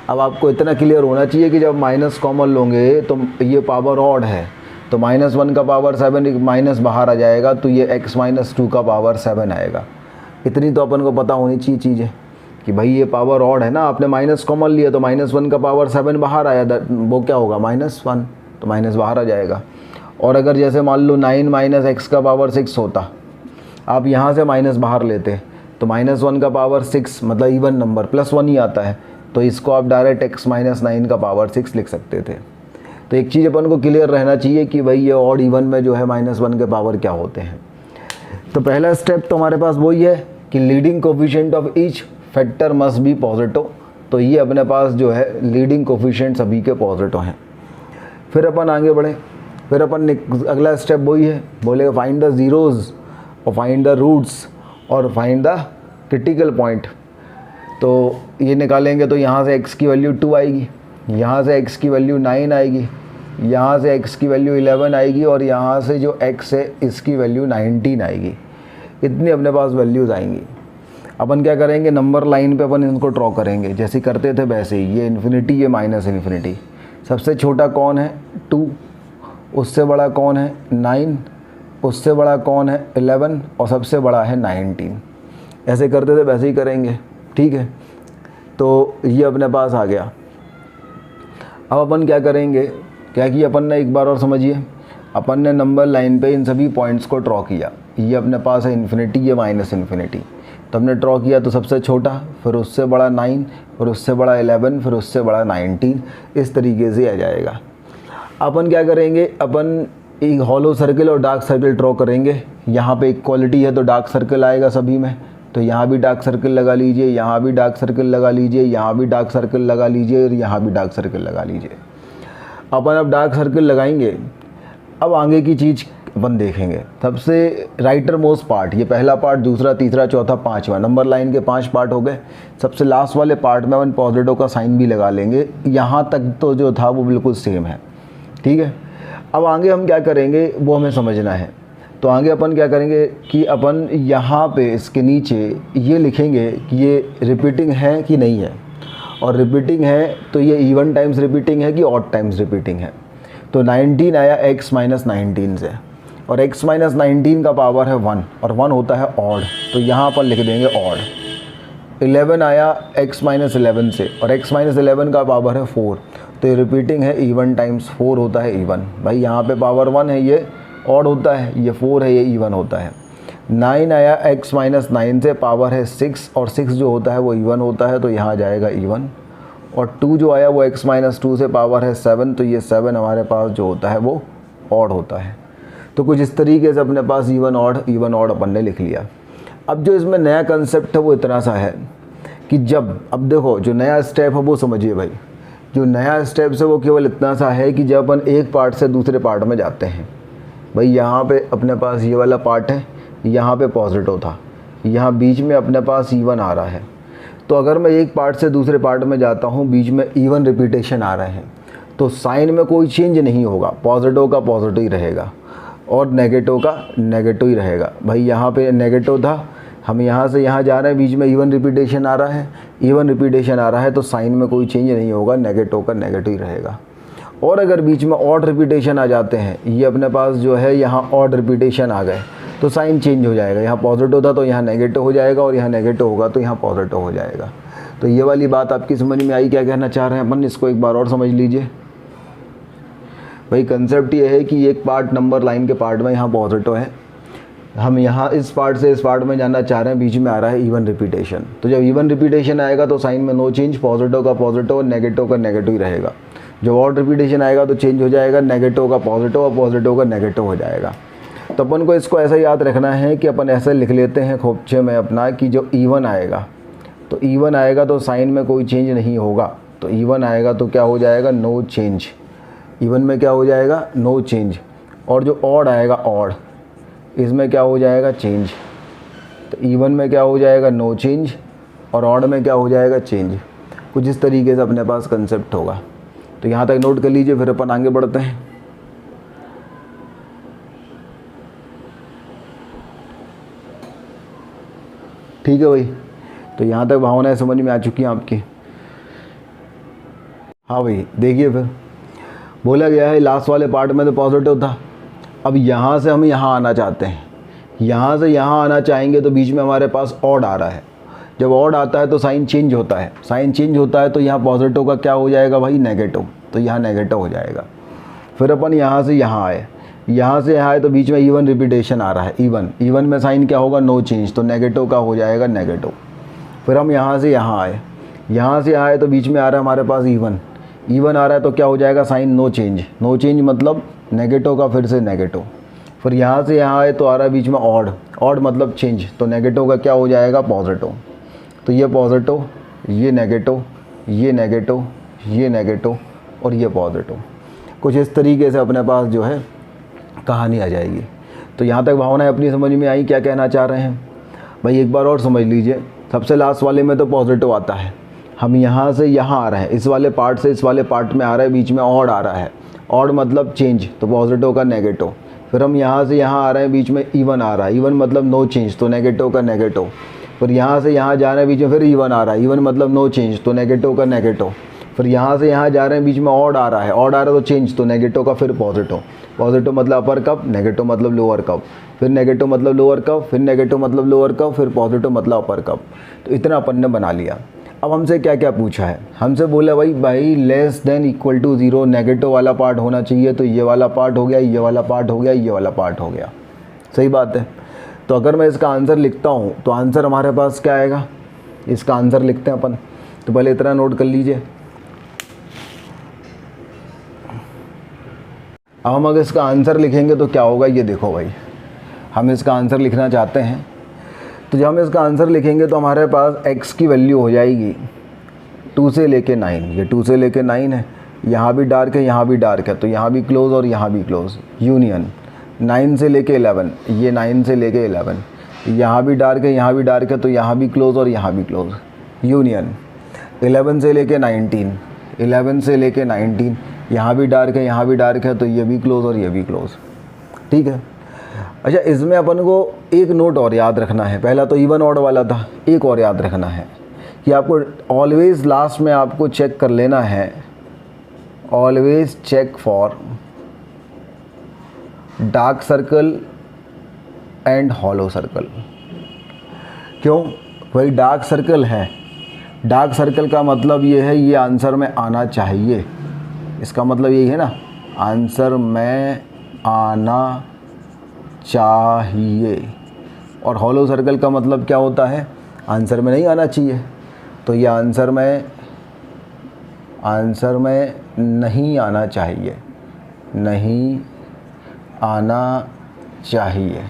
अब आपको इतना क्लियर होना चाहिए कि जब माइनस कॉमन लोगे तो ये पावर ऑड है, तो -1 का पावर 7 माइनस बाहर आ जाएगा, तो ये x-2 का पावर 7 आएगा। इतनी तो अपन को पता होनी चाहिए चीज़ें कि भाई ये पावर ऑड है ना, आपने माइनस कॉमन लिया तो -1 का पावर 7 बाहर आया, वो क्या होगा -1, तो माइनस बाहर आ जाएगा। और अगर जैसे मान लो 9 - x का पावर 6 होता, आप यहाँ से माइनस बाहर लेते तो -1 का पावर 6 मतलब इवन नंबर +1 ही आता है, तो इसको आप डायरेक्ट x-9 का पावर 6 लिख सकते थे। तो एक चीज़ अपन को क्लियर रहना चाहिए कि भाई ये ऑड इवन में जो है -1 के पावर क्या होते हैं। तो पहला स्टेप तो हमारे पास वही है कि leading coefficient of each factor must be positive. तो ये अपने पास जो है लीडिंग कोफिशिएंट सभी के पॉजिटिव हैं। फिर अपन आगे बढ़े, फिर अपन अगला स्टेप वही है, बोलेगा फाइंड द ज़ीरोज़ और फाइंड द रूट्स और फाइंड द क्रिटिकल पॉइंट। तो ये निकालेंगे तो यहाँ से x की वैल्यू 2 आएगी, यहाँ से x की वैल्यू 9 आएगी, यहाँ से x की वैल्यू 11 आएगी और यहाँ से जो x है इसकी वैल्यू 19 आएगी। इतनी अपने पास वैल्यूज़ आएंगी। अपन क्या करेंगे, नंबर लाइन पे अपन इनको ड्रॉ करेंगे जैसे करते थे वैसे ही। ये इन्फिनिटी, ये -इन्फिनिटी। सबसे छोटा कौन है 2, उससे बड़ा कौन है 9, उससे बड़ा कौन है 11 और सबसे बड़ा है 19। ऐसे करते थे वैसे ही करेंगे, ठीक है। तो ये अपने पास आ गया। अब अपन क्या करेंगे, क्या किया अपन ने, एक बार और समझिए। अपन ने नंबर लाइन पे इन सभी पॉइंट्स को ड्रॉ किया। ये अपने पास है इन्फिनिटी, ये -इन्फिनिटी। तो हमने ड्रॉ किया तो सबसे छोटा, फिर उससे बड़ा 9, फिर उससे बड़ा 11, फिर उससे बड़ा 19, इस तरीके से आ जाएगा। अपन क्या करेंगे, अपन एक हॉलो सर्किल और डार्क सर्किल ड्रॉ करेंगे। यहाँ पे इक्वालिटी है तो डार्क सर्किल आएगा सभी में, तो यहाँ भी डार्क सर्किल लगा लीजिए, यहाँ भी डार्क सर्किल लगा लीजिए, यहाँ भी डार्क सर्किल लगा लीजिए और यहाँ भी डार्क सर्किल लगा लीजिए। अपन अब डार्क सर्किल लगाएंगे। अब आगे की चीज़ अपन देखेंगे। सबसे राइटर मोस्ट पार्ट, ये पहला पार्ट, दूसरा, तीसरा, चौथा, पाँचवा, नंबर लाइन के 5 पार्ट हो गए। सबसे लास्ट वाले पार्ट में अपन पॉजिटिव का साइन भी लगा लेंगे। यहाँ तक तो जो था वो बिल्कुल सेम है, ठीक है। अब आगे हम क्या करेंगे वो हमें समझना है। तो आगे अपन क्या करेंगे कि अपन यहाँ पे इसके नीचे ये लिखेंगे कि ये रिपीटिंग है कि नहीं है, और रिपीटिंग है तो ये इवन टाइम्स रिपीटिंग है कि ऑड टाइम्स रिपीटिंग है। तो 19 आया x-19 से, और x-19 का पावर है 1 और 1 होता है ऑड, तो यहाँ पर लिख देंगे ऑड। 11 आया x-11 से, और x-11 का पावर है 4, तो ये रिपीटिंग है इवन टाइम्स 4 होता है इवन। भाई यहाँ पे पावर 1 है, ये ऑड होता है, ये 4 है, ये इवन होता है। 9 आया x-9 से, पावर है 6 और 6 जो होता है वो इवन होता है, तो यहाँ जाएगा इवन। और 2 जो आया वो x-2 से, पावर है 7, तो ये 7 हमारे पास जो होता है वो ऑड होता है। तो कुछ इस तरीके से अपने पास इवन ऑड अपन ने लिख लिया। अब जो इसमें नया कंसेप्ट है वो इतना सा है कि जब, अब देखो जो नया स्टेप है वो समझिए भाई। जो नया स्टेप है वो केवल इतना सा है कि जब अपन एक पार्ट से दूसरे पार्ट में जाते हैं, भाई यहाँ पे अपने पास ये वाला पार्ट है, यहाँ पे पॉजिटिव था, यहाँ बीच में अपने पास इवन आ रहा है। तो अगर मैं एक पार्ट से दूसरे पार्ट में जाता हूँ, बीच में इवन रिपीटेशन आ रहे हैं, तो साइन में कोई चेंज नहीं होगा, पॉजिटिव का पॉजिटिव ही रहेगा और नेगेटिव का नेगेटिव ही रहेगा। भाई यहाँ पे नेगेटिव था, हम यहाँ से यहाँ जा रहे हैं, बीच में इवन रिपीटेशन आ रहा है, इवन रिपीटेशन आ रहा है तो साइन में कोई चेंज नहीं होगा, नेगेटिव का नेगेटिव ही रहेगा। और अगर बीच में ऑड रिपीटेशन आ जाते हैं, ये अपने पास जो है यहाँ ऑड रिपीटेशन आ गए तो साइन चेंज हो जाएगा, यहाँ पॉजिटिव था तो यहाँ नेगेटिव हो जाएगा और यहाँ नेगेटिव होगा तो यहाँ पॉजिटिव हो जाएगा। तो ये वाली बात आपकी समझ में आई, क्या कहना चाह रहे हैं अपन, इसको एक बार और समझ लीजिए। भाई कंसेप्ट ये है कि एक पार्ट नंबर लाइन के पार्ट में यहाँ पॉजिटिव है, हम यहाँ इस पार्ट से इस पार्ट में जाना चाह रहे हैं, बीच में आ रहा है इवन रिपीटेशन। तो जब इवन रिपीटेशन आएगा तो साइन में नो चेंज, पॉजिटिव का पॉजिटिव और नेगेटिव का नेगेटिव ही रहेगा। जब ऑड रिपीटेशन आएगा तो चेंज हो जाएगा, नेगेटिव का पॉजिटिव और पॉजिटिव का नेगेटिव हो जाएगा। तो अपन को इसको ऐसा याद रखना है कि अपन ऐसे लिख लेते हैं खोपचे में अपना कि जो इवन आएगा तो इवन आएगा तो साइन में कोई चेंज नहीं होगा, तो इवन आएगा तो क्या हो जाएगा, नो चेंज। इवन में क्या हो जाएगा, नो चेंज। और जो ऑड आएगा ऑड, इसमें क्या हो जाएगा, चेंज। तो इवन में क्या हो जाएगा, नो चेंज, और ऑड में क्या हो जाएगा, चेंज। कुछ इस तरीके से अपने पास कंसेप्ट होगा। तो यहाँ तक नोट कर लीजिए, फिर अपन आगे बढ़ते हैं। ठीक है भाई, तो यहाँ तक भावनाएं समझ में आ चुकी हैं आपकी। हाँ भाई देखिए, फिर बोला गया है लास्ट वाले पार्ट में तो पॉजिटिव था, अब यहाँ से हम यहाँ आना चाहते हैं, यहाँ से यहाँ आना चाहेंगे तो बीच में हमारे पास ऑड आ रहा है। जब ऑड आता है तो साइन चेंज होता है, साइन चेंज होता है तो यहाँ पॉजिटिव का क्या हो जाएगा भाई, नेगेटिव, तो यहाँ नेगेटिव हो जाएगा। फिर अपन यहाँ से यहाँ आए, यहाँ से यहाँ आए तो बीच में इवन रिपीटेशन आ रहा है, इवन में साइन क्या होगा, नो चेंज, तो नेगेटिव का हो जाएगा नेगेटिव। फिर हम यहाँ से यहाँ आए, यहाँ से आए तो बीच में आ रहा है हमारे पास इवन आ रहा है तो क्या हो जाएगा, sign no change, no change मतलब नेगेटिव का फिर से नेगेटिव। फिर यहाँ से यहाँ आए तो आ रहा है बीच में ऑड मतलब चेंज, तो नेगेटिव का क्या हो जाएगा, पॉजिटिव। तो ये पॉजिटिव, ये नेगेटिव, ये नेगेटिव, ये नेगेटिव और ये पॉजिटिव। कुछ इस तरीके से अपने पास जो है कहानी आ जाएगी। तो यहाँ तक भावनाएं अपनी समझ में आई, क्या कहना चाह रहे हैं भाई, एक बार और समझ लीजिए। सबसे लास्ट वाले में तो पॉजिटिव आता है, हम यहाँ से यहाँ आ रहे हैं, इस वाले पार्ट से इस वाले पार्ट में आ रहा है, बीच में ऑड आ रहा है, ऑड मतलब चेंज, तो पॉजिटिव का नेगेटिव। फिर हम यहाँ से यहाँ आ रहे हैं, बीच में इवन आ रहा है, इवन मतलब नो चेंज, तो नेगेटिव का नेगेटिव। फिर यहाँ से यहाँ जा रहे हैं, बीच में फिर इवन आ रहा है, इवन मतलब नो चेंज, तो नेगेटिव का नेगेटिव। फिर यहाँ से यहाँ जा रहे हैं, बीच में ऑड आ रहा है, ऑड आ रहा है तो चेंज, तो नेगेटिव का फिर पॉजिटिव, पॉजिटिव मतलब अपर कप, नेगेटिव मतलब लोअर कप, फिर नेगेटिव मतलब लोअर कप, फिर नेगेटिव मतलब लोअर कप, फिर पॉजिटिव मतलब अपर कप। तो इतना अपन ने बना लिया। अब हमसे क्या क्या पूछा है, हमसे बोला भाई less than equal to 0 negative वाला पार्ट होना चाहिए, तो ये वाला पार्ट हो गया, ये वाला पार्ट हो गया, ये वाला पार्ट हो गया। सही बात है। तो अगर मैं इसका आंसर लिखता हूँ तो आंसर हमारे पास क्या आएगा, इसका आंसर लिखते हैं अपन। तो पहले इतना नोट कर लीजिए। अब हम अगर इसका आंसर लिखेंगे तो क्या होगा, ये देखो भाई, हम इसका आंसर लिखना चाहते हैं तो जब हम इसका आंसर लिखेंगे तो हमारे पास x की वैल्यू हो जाएगी 2 से लेके 9, ये 2 से लेके 9 है, यहाँ भी डार्क है, यहाँ भी डार्क है, तो यहाँ भी क्लोज और यहाँ भी क्लोज, यूनियन 9 से लेके 11, ये 9 से लेके 11, यहाँ भी डार्क है, यहाँ भी डार्क है, तो यहाँ भी क्लोज और यहाँ भी क्लोज, यूनियन 11 से लेके 19, 11 से लेके 19, यहाँ भी डार्क है, यहाँ भी डार्क है, तो ये भी क्लोज और ये भी क्लोज। ठीक है। अच्छा, इसमें अपन को एक नोट और याद रखना है। पहला तो इवन ऑड वाला था, एक और याद रखना है कि आपको ऑलवेज लास्ट में आपको चेक कर लेना है, always check for dark circle and hollow circle. क्यों भाई, डार्क सर्कल है, डार्क सर्कल का मतलब ये है ये आंसर में आना चाहिए, इसका मतलब यही है ना, आंसर में आना चाहिए। और हॉलो सर्कल का मतलब क्या होता है, आंसर में नहीं आना चाहिए, तो ये आंसर में नहीं आना चाहिए, नहीं आना चाहिए।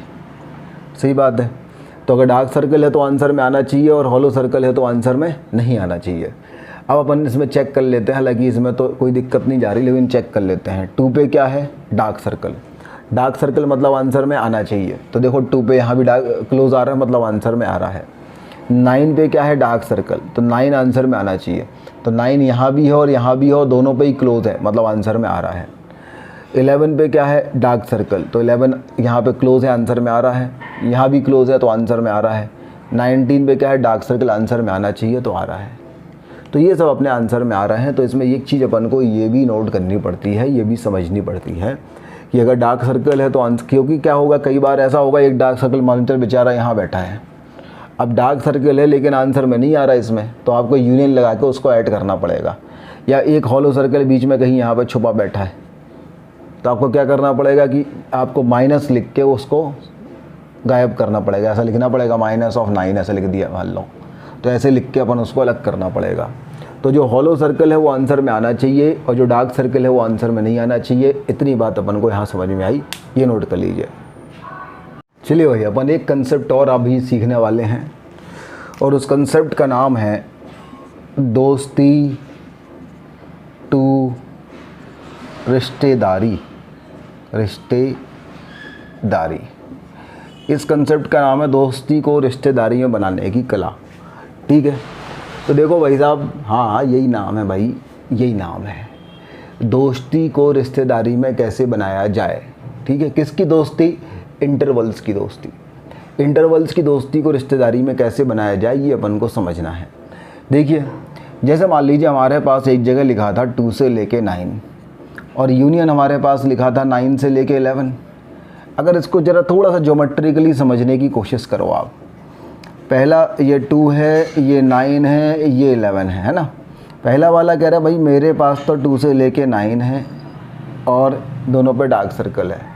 सही बात है। तो अगर डार्क सर्कल है तो आंसर में आना चाहिए और हॉलो सर्कल है तो आंसर में नहीं आना चाहिए। अब अपन इसमें चेक कर लेते हैं, हालांकि इसमें तो कोई दिक्कत नहीं जा रही, लेकिन चेक कर लेते हैं। 2 पे क्या है, डार्क सर्कल, डार्क सर्कल मतलब आंसर में आना चाहिए, तो देखो 2 पे यहाँ भी डार्क क्लोज आ रहा है मतलब आंसर में आ रहा है। 9 पे क्या है, डार्क सर्कल, तो 9 आंसर में आना चाहिए। तो 9 यहाँ भी है और यहाँ भी है और दोनों पे ही क्लोज है, मतलब आंसर में आ रहा है। 11 पे क्या है, डार्क सर्कल, तो 11 यहाँ पे क्लोज है, आंसर में आ रहा है। यहाँ भी क्लोज है तो आंसर में आ रहा है। 19 पे क्या है, डार्क सर्कल, आंसर में आना चाहिए तो आ रहा है। तो ये सब अपने आंसर में आ रहे हैं। तो इसमें एक चीज़ अपन को ये भी नोट करनी पड़ती है, ये भी समझनी पड़ती है कि अगर डार्क सर्कल है तो क्योंकि क्या होगा, कई बार ऐसा होगा एक डार्क सर्कल मॉनिटर बेचारा यहाँ बैठा है, अब डार्क सर्कल है लेकिन आंसर में नहीं आ रहा है इसमें, तो आपको यूनियन लगा के उसको ऐड करना पड़ेगा। या एक हॉलो सर्कल बीच में कहीं यहाँ पर छुपा बैठा है, तो आपको क्या करना पड़ेगा कि आपको माइनस लिख के उसको गायब करना पड़ेगा। ऐसा लिखना पड़ेगा, -9 ऐसा लिख दिया मान लो, तो ऐसे लिख के अपन उसको अलग करना पड़ेगा। तो जो हॉलो सर्कल है वो आंसर में आना चाहिए और जो डार्क सर्कल है वो आंसर में नहीं आना चाहिए। इतनी बात अपन को यहाँ समझ में आई, ये नोट कर लीजिए। चलिए भाई, अपन एक कंसेप्ट और अभी सीखने वाले हैं और उस कंसेप्ट का नाम है दोस्ती टू रिश्तेदारी। रिश्तेदारी, इस कंसेप्ट का नाम है दोस्ती को रिश्तेदारी में बनाने की कला। ठीक है, तो देखो भाई साहब, हाँ यही नाम है भाई, यही नाम है, दोस्ती को रिश्तेदारी में कैसे बनाया जाए। ठीक है, किसकी दोस्ती, इंटरवल्स की दोस्ती। इंटरवल्स की दोस्ती को रिश्तेदारी में कैसे बनाया जाए ये अपन को समझना है। देखिए, जैसे मान लीजिए हमारे पास एक जगह लिखा था 2 से लेके 9 और यूनियन हमारे पास लिखा था 9 से लेके 11। अगर इसको ज़रा थोड़ा सा ज्योमेट्रिकली समझने की कोशिश करो आप, पहला ये 2 है, ये 9 है, ये 11 है ना। पहला वाला कह रहा है भाई मेरे पास तो 2 से लेके 9 है और दोनों पे डार्क सर्कल है।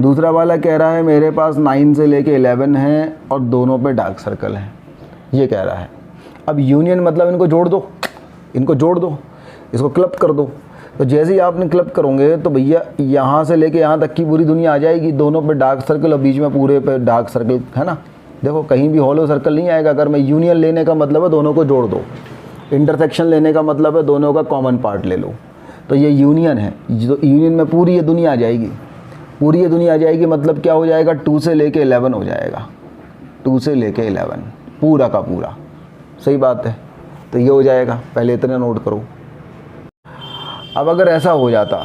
दूसरा वाला कह रहा है मेरे पास 9 से लेके 11 है और दोनों पे डार्क सर्कल है, ये कह रहा है। अब यूनियन मतलब इनको जोड़ दो, इनको जोड़ दो, इसको क्लब कर दो। तो जैसे ही आपने क्लब करोगे तो भैया यहाँ से लेके यहाँ तक की पूरी दुनिया आ जाएगी, दोनों पे डार्क सर्कल और बीच में पूरे पे डार्क सर्कल है ना। देखो कहीं भी हॉलो सर्कल नहीं आएगा। अगर मैं यूनियन लेने का मतलब है दोनों को जोड़ दो, इंटरसेक्शन लेने का मतलब है दोनों का कॉमन पार्ट ले लो। तो ये यूनियन है, जो यूनियन में पूरी ये दुनिया आ जाएगी, पूरी ये दुनिया आ जाएगी। मतलब क्या हो जाएगा, 2 से लेके 11 हो जाएगा, 2 से लेके 11 पूरा का पूरा। सही बात है, तो ये हो जाएगा, पहले इतना नोट करो। अब अगर ऐसा हो जाता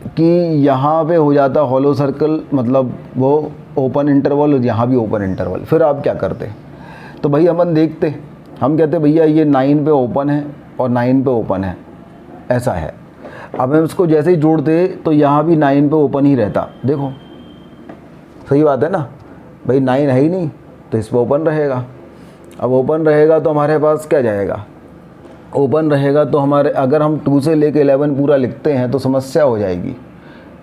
कि यहाँ पे हो जाता हॉलो सर्कल, मतलब वो ओपन इंटरवल और यहाँ भी ओपन इंटरवल, फिर आप क्या करते। तो भाई अपन देखते, हम कहते भैया ये 9 पे ओपन है और 9 पे ओपन है, ऐसा है। अब हम इसको जैसे ही जोड़ते तो यहाँ भी 9 पे ओपन ही रहता। देखो सही बात है ना भाई, 9 है ही नहीं तो इस पर ओपन रहेगा। अब ओपन रहेगा तो हमारे पास क्या जाएगा, ओपन रहेगा तो हमारे, अगर हम 2 से लेके 11 पूरा लिखते हैं तो समस्या हो जाएगी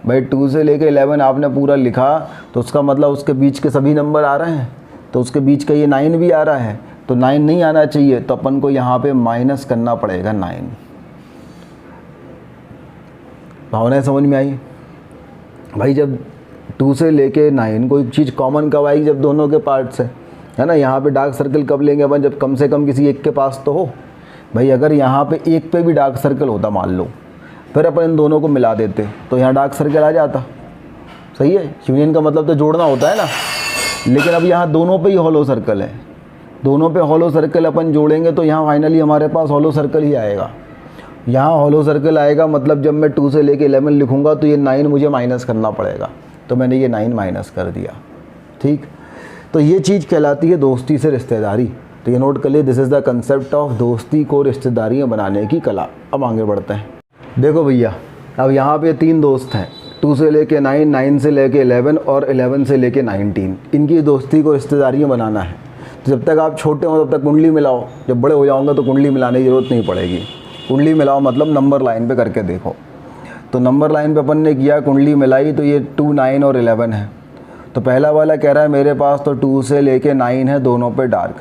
भाई। 2 से लेके 11 आपने पूरा लिखा तो उसका मतलब उसके बीच के सभी नंबर आ रहे हैं, तो उसके बीच का ये 9 भी आ रहा है, तो 9 नहीं आना चाहिए, तो अपन को यहाँ पे माइनस करना पड़ेगा 9। भावनाएं समझ में आई भाई। जब 2 से लेके 9 कोई चीज़ कॉमन कब आएगी, जब दोनों के पार्ट्स है ना। यहाँ पे डार्क सर्कल कब लेंगे अपन, जब कम से कम किसी एक के पास तो हो भाई। अगर यहाँ पे एक पे भी डार्क सर्कल होता मान लो, फिर अपन इन दोनों को मिला देते तो यहाँ डार्क सर्कल आ जाता। सही है, यूनियन का मतलब तो जोड़ना होता है ना। लेकिन अब यहाँ दोनों पे ही हॉलो सर्कल है, दोनों पे हॉलो सर्कल अपन जोड़ेंगे तो यहाँ फाइनली हमारे पास हॉलो सर्कल ही आएगा। यहाँ हॉलो सर्कल आएगा, मतलब जब मैं 2 से लेके 11 लिखूँगा तो ये 9 मुझे माइनस करना पड़ेगा, तो मैंने ये 9 माइनस कर दिया। ठीक, तो ये चीज़ कहलाती है दोस्ती से रिश्तेदारी। तो ये नोट कर लिए, this is the concept of दोस्ती को रिश्तेदारियाँ बनाने की कला। अब आगे बढ़ते हैं। देखो भैया, अब यहाँ पे 3 दोस्त हैं, 2 से लेके 9, 9 से लेके 11 और 11 से लेके 19। इनकी दोस्ती को रिश्तेदारियाँ बनाना है। तो जब तक आप छोटे हो तब तक कुंडली मिलाओ, जब बड़े हो जाओगे तो कुंडली मिलाने की ज़रूरत नहीं पड़ेगी। कुंडली मिलाओ मतलब नंबर लाइन पे करके देखो। तो नंबर लाइन पे अपन ने किया, कुंडली मिलाई, तो ये 2, 9 और 11 है। तो पहला वाला कह रहा है मेरे पास तो 2 से लेके 9 है, दोनों पे डार्क।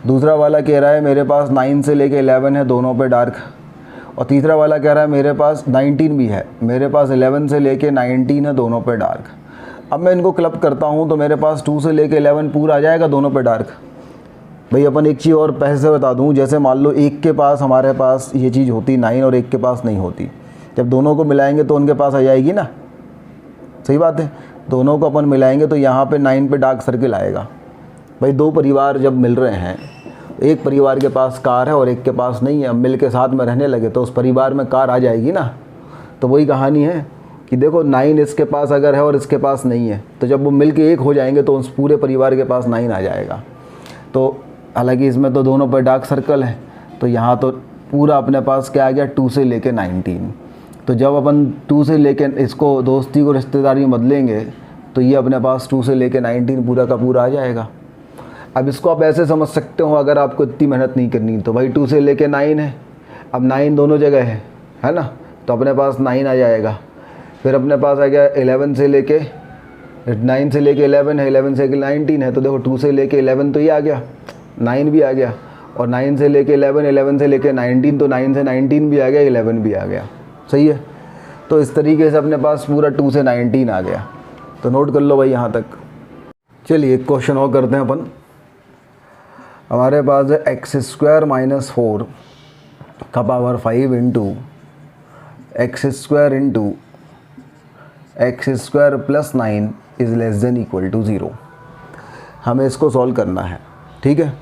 दूसरा वाला कह रहा है मेरे पास 9 से लेके 11 है, दोनों पे डार्क। और तीसरा वाला कह रहा है मेरे पास 19 भी है, मेरे पास 11 से लेके 19 है, दोनों पे डार्क। अब मैं इनको क्लब करता हूँ तो मेरे पास 2 से लेके 11 पूरा आ जाएगा, दोनों पे डार्क। भाई अपन एक चीज़ और पहले से बता दूँ, जैसे मान लो एक के पास हमारे पास ये चीज़ होती 9 और एक के पास नहीं होती, जब दोनों को मिलाएंगे तो उनके पास आ जाएगी ना। सही बात है, दोनों को अपन मिलाएंगे तो यहाँ पे 9 पे डार्क सर्किल आएगा, भाई दो परिवार जब मिल रहे हैं, एक परिवार के पास कार है और एक के पास नहीं है, अब मिल के साथ में रहने लगे तो उस परिवार में कार आ जाएगी ना। तो वही कहानी है कि देखो 9 इसके पास अगर है और इसके पास नहीं है, तो जब वो मिल के एक हो जाएंगे तो उस पूरे परिवार के पास 9 आ जाएगा। तो हालांकि इसमें तो दोनों पर डार्क सर्कल है, तो यहाँ तो पूरा अपने पास क्या आ गया 2 से लेके 19। तो जब अपन 2 से लेके इसको दोस्ती को रिश्तेदारी में बदलेंगे तो ये अपने पास 2 से लेके 19 पूरा का पूरा आ जाएगा। अब इसको आप ऐसे समझ सकते हो, अगर आपको इतनी मेहनत नहीं करनी तो भाई 2 से लेके 9 है, अब 9 दोनों जगह है ना, तो अपने पास 9 आ जाएगा। फिर अपने पास आ गया 11 से लेके 9 से लेके 11 है, 11 से लेके 19 है, तो देखो 2 से लेके 11 तो ये आ गया, 9 भी आ गया, और 9 से लेके 11, 11 से लेके 19, तो 9 से 19 भी आ गया, 11 भी आ गया। सही है। तो इस तरीके से अपने पास पूरा 2 से 19 आ गया। तो नोट कर लो भाई यहाँ तक। चलिए एक क्वेश्चन और करते हैं अपन। हमारे पास है x² - 4 का power 5 into x² into x² + 9 is less than equal to 0। हमें इसको सॉल्व करना है, ठीक है।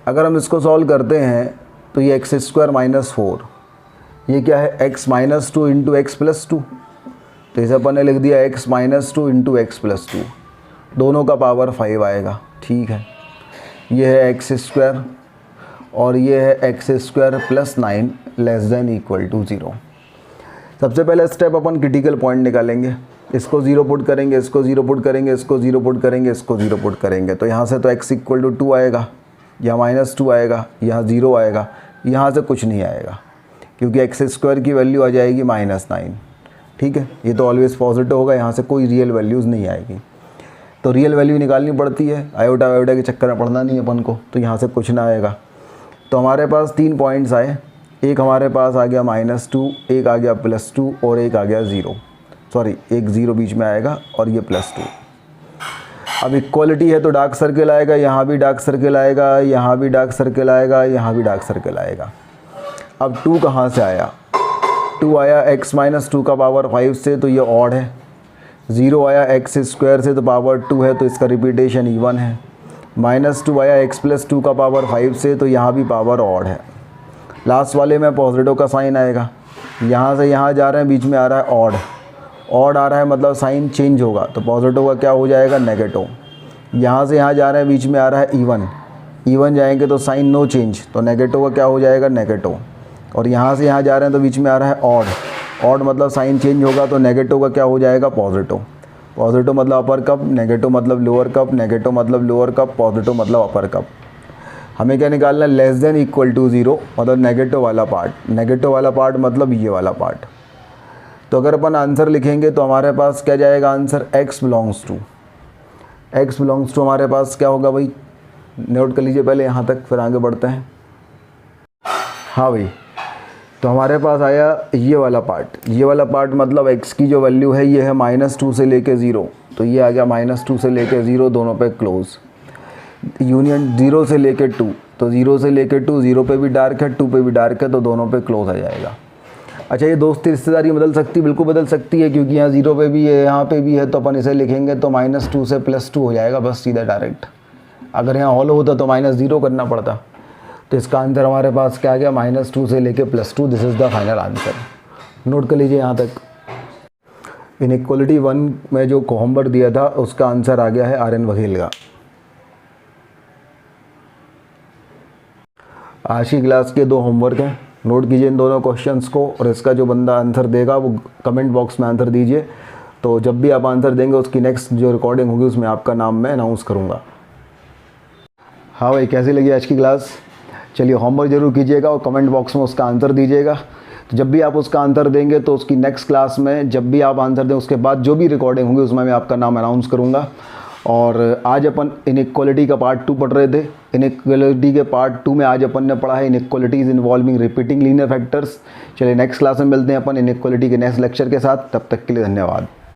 अगर हम इसको सॉल्व करते हैं तो ये x² - 4, ये क्या है x - 2 इंटू x + 2, तो इसे अपन ने लिख दिया x - 2 इंटू x + 2, दोनों का पावर 5 आएगा, ठीक है। ये है x² और ये है x² + 9 less than equal to 0। सबसे पहले स्टेप अपन क्रिटिकल पॉइंट निकालेंगे, इसको 0 पुट करेंगे, इसको 0 पुट करेंगे, इसको 0 पुट करेंगे, इसको 0 पुट करेंगे, तो यहाँ से तो x = 2 आएगा, यहाँ -2 आएगा, यहाँ 0 आएगा, यहाँ से कुछ नहीं आएगा क्योंकि x² की वैल्यू आ जाएगी -9, ठीक है। ये तो ऑलवेज पॉजिटिव होगा, यहाँ से कोई रियल वैल्यूज़ नहीं आएगी, तो रियल वैल्यू निकालनी पड़ती है, आयोटा वायोटा के चक्कर में पड़ना नहीं अपन को, तो यहाँ से कुछ ना आएगा। तो हमारे पास 3 पॉइंट्स आए, एक हमारे पास आ गया -2, एक आ गया +2 और एक आ गया 0, सॉरी एक 0 बीच में आएगा और ये +2। अब इक्वलिटी है तो डार्क सर्किल आएगा, यहाँ भी डार्क सर्किल आएगा, यहाँ भी डार्क सर्किल आएगा, यहाँ भी डार्क सर्किल आएगा। अब 2 कहाँ से आया? 2 आया x - 2 का पावर 5 से, तो ये ऑड है। 0 आया x² से, तो पावर 2 है, तो इसका रिपीटेशन इवन है। -2 आया x + 2 का पावर 5 से, तो यहाँ भी पावर ऑड है। लास्ट वाले में पॉजिटिव का साइन आएगा, यहाँ से यहाँ जा रहे हैं, बीच में आ रहा है ऑड, ऑड आ रहा है मतलब साइन चेंज होगा, तो पॉजिटिव का क्या हो जाएगा नेगेटिव। यहाँ से यहाँ जा रहे हैं, बीच में आ रहा है इवन, इवन जाएंगे तो साइन नो चेंज, तो नेगेटिव का क्या हो जाएगा नेगेटिव। और यहाँ से यहाँ जा रहे हैं तो बीच में आ रहा है ऑड, ऑड मतलब साइन चेंज होगा, तो नेगेटिव का क्या हो जाएगा पॉजिटिव। पॉजिटिव मतलब अपर कप, नेगेटिव मतलब लोअर कप, नेगेटिव मतलब लोअर कप, पॉजिटिव मतलब अपर कप। हमें क्या निकालना है? लेस देन इक्वल टू 0 मतलब नेगेटिव वाला पार्ट, नेगेटिव वाला पार्ट मतलब ये वाला पार्ट। तो अगर अपन आंसर लिखेंगे तो हमारे पास क्या जाएगा आंसर? x बिलोंग्स टू हमारे पास क्या होगा भाई? नोट कर लीजिए पहले यहाँ तक, फिर आगे बढ़ते हैं। हाँ भाई, तो हमारे पास आया ये वाला पार्ट, ये वाला पार्ट मतलब x की जो वैल्यू है ये है -2 से लेके 0, तो ये आ गया -2 से लेके 0 दोनों पे क्लोज। यूनियन 0 से लेके 2, तो 0 से लेके 2, 0 पे भी डार्क है 2 पे भी डार्क है, तो दोनों पे क्लोज आ जाएगा। अच्छा, ये दोस्ती रिश्तेदारी बदल सकती है, बिल्कुल बदल सकती है, क्योंकि यहाँ 0 पे भी है यहाँ पे भी है, तो अपन इसे लिखेंगे तो -2 से +2 हो जाएगा बस सीधा डायरेक्ट। अगर यहाँ हॉलो होता तो -0 करना पड़ता। तो इसका आंसर हमारे पास क्या आ गया? -2 से लेके +2। This is the final answer. Note कर लीजिए यहाँ तक। इनइक्वालिटी 1 में जो होमवर्क दिया था उसका आंसर आ गया है आर्यन वघेल का। आज की क्लास के 2 होमवर्क हैं, नोट कीजिए इन दोनों क्वेश्चंस को, और इसका जो बंदा आंसर देगा वो कमेंट बॉक्स में आंसर दीजिए। तो जब भी आप आंसर देंगे उसकी नेक्स्ट जो रिकॉर्डिंग होगी उसमें आपका नाम मैं अनाउंस करूँगा। हाँ भाई, कैसी लगी आज की क्लास? चलिए होमवर्क जरूर कीजिएगा और कमेंट बॉक्स में उसका आंसर दीजिएगा। तो जब भी आप उसका आंसर देंगे तो उसकी नेक्स्ट क्लास में जब भी आप आंसर दें उसके बाद जो भी रिकॉर्डिंग होगी उसमें मैं आपका नाम अनाउंस करूँगा। और आज अपन इनइक्वालिटी का पार्ट 2 पढ़ रहे थे। इनइक्वालिटी के पार्ट 2 में आज अपन ने पढ़ा है inequalities involving repeating linear factors. चलिए नेक्स्ट क्लास में मिलते हैं अपन इनइक्वालिटी के नेक्स्ट लेक्चर के साथ। तब तक के लिए धन्यवाद।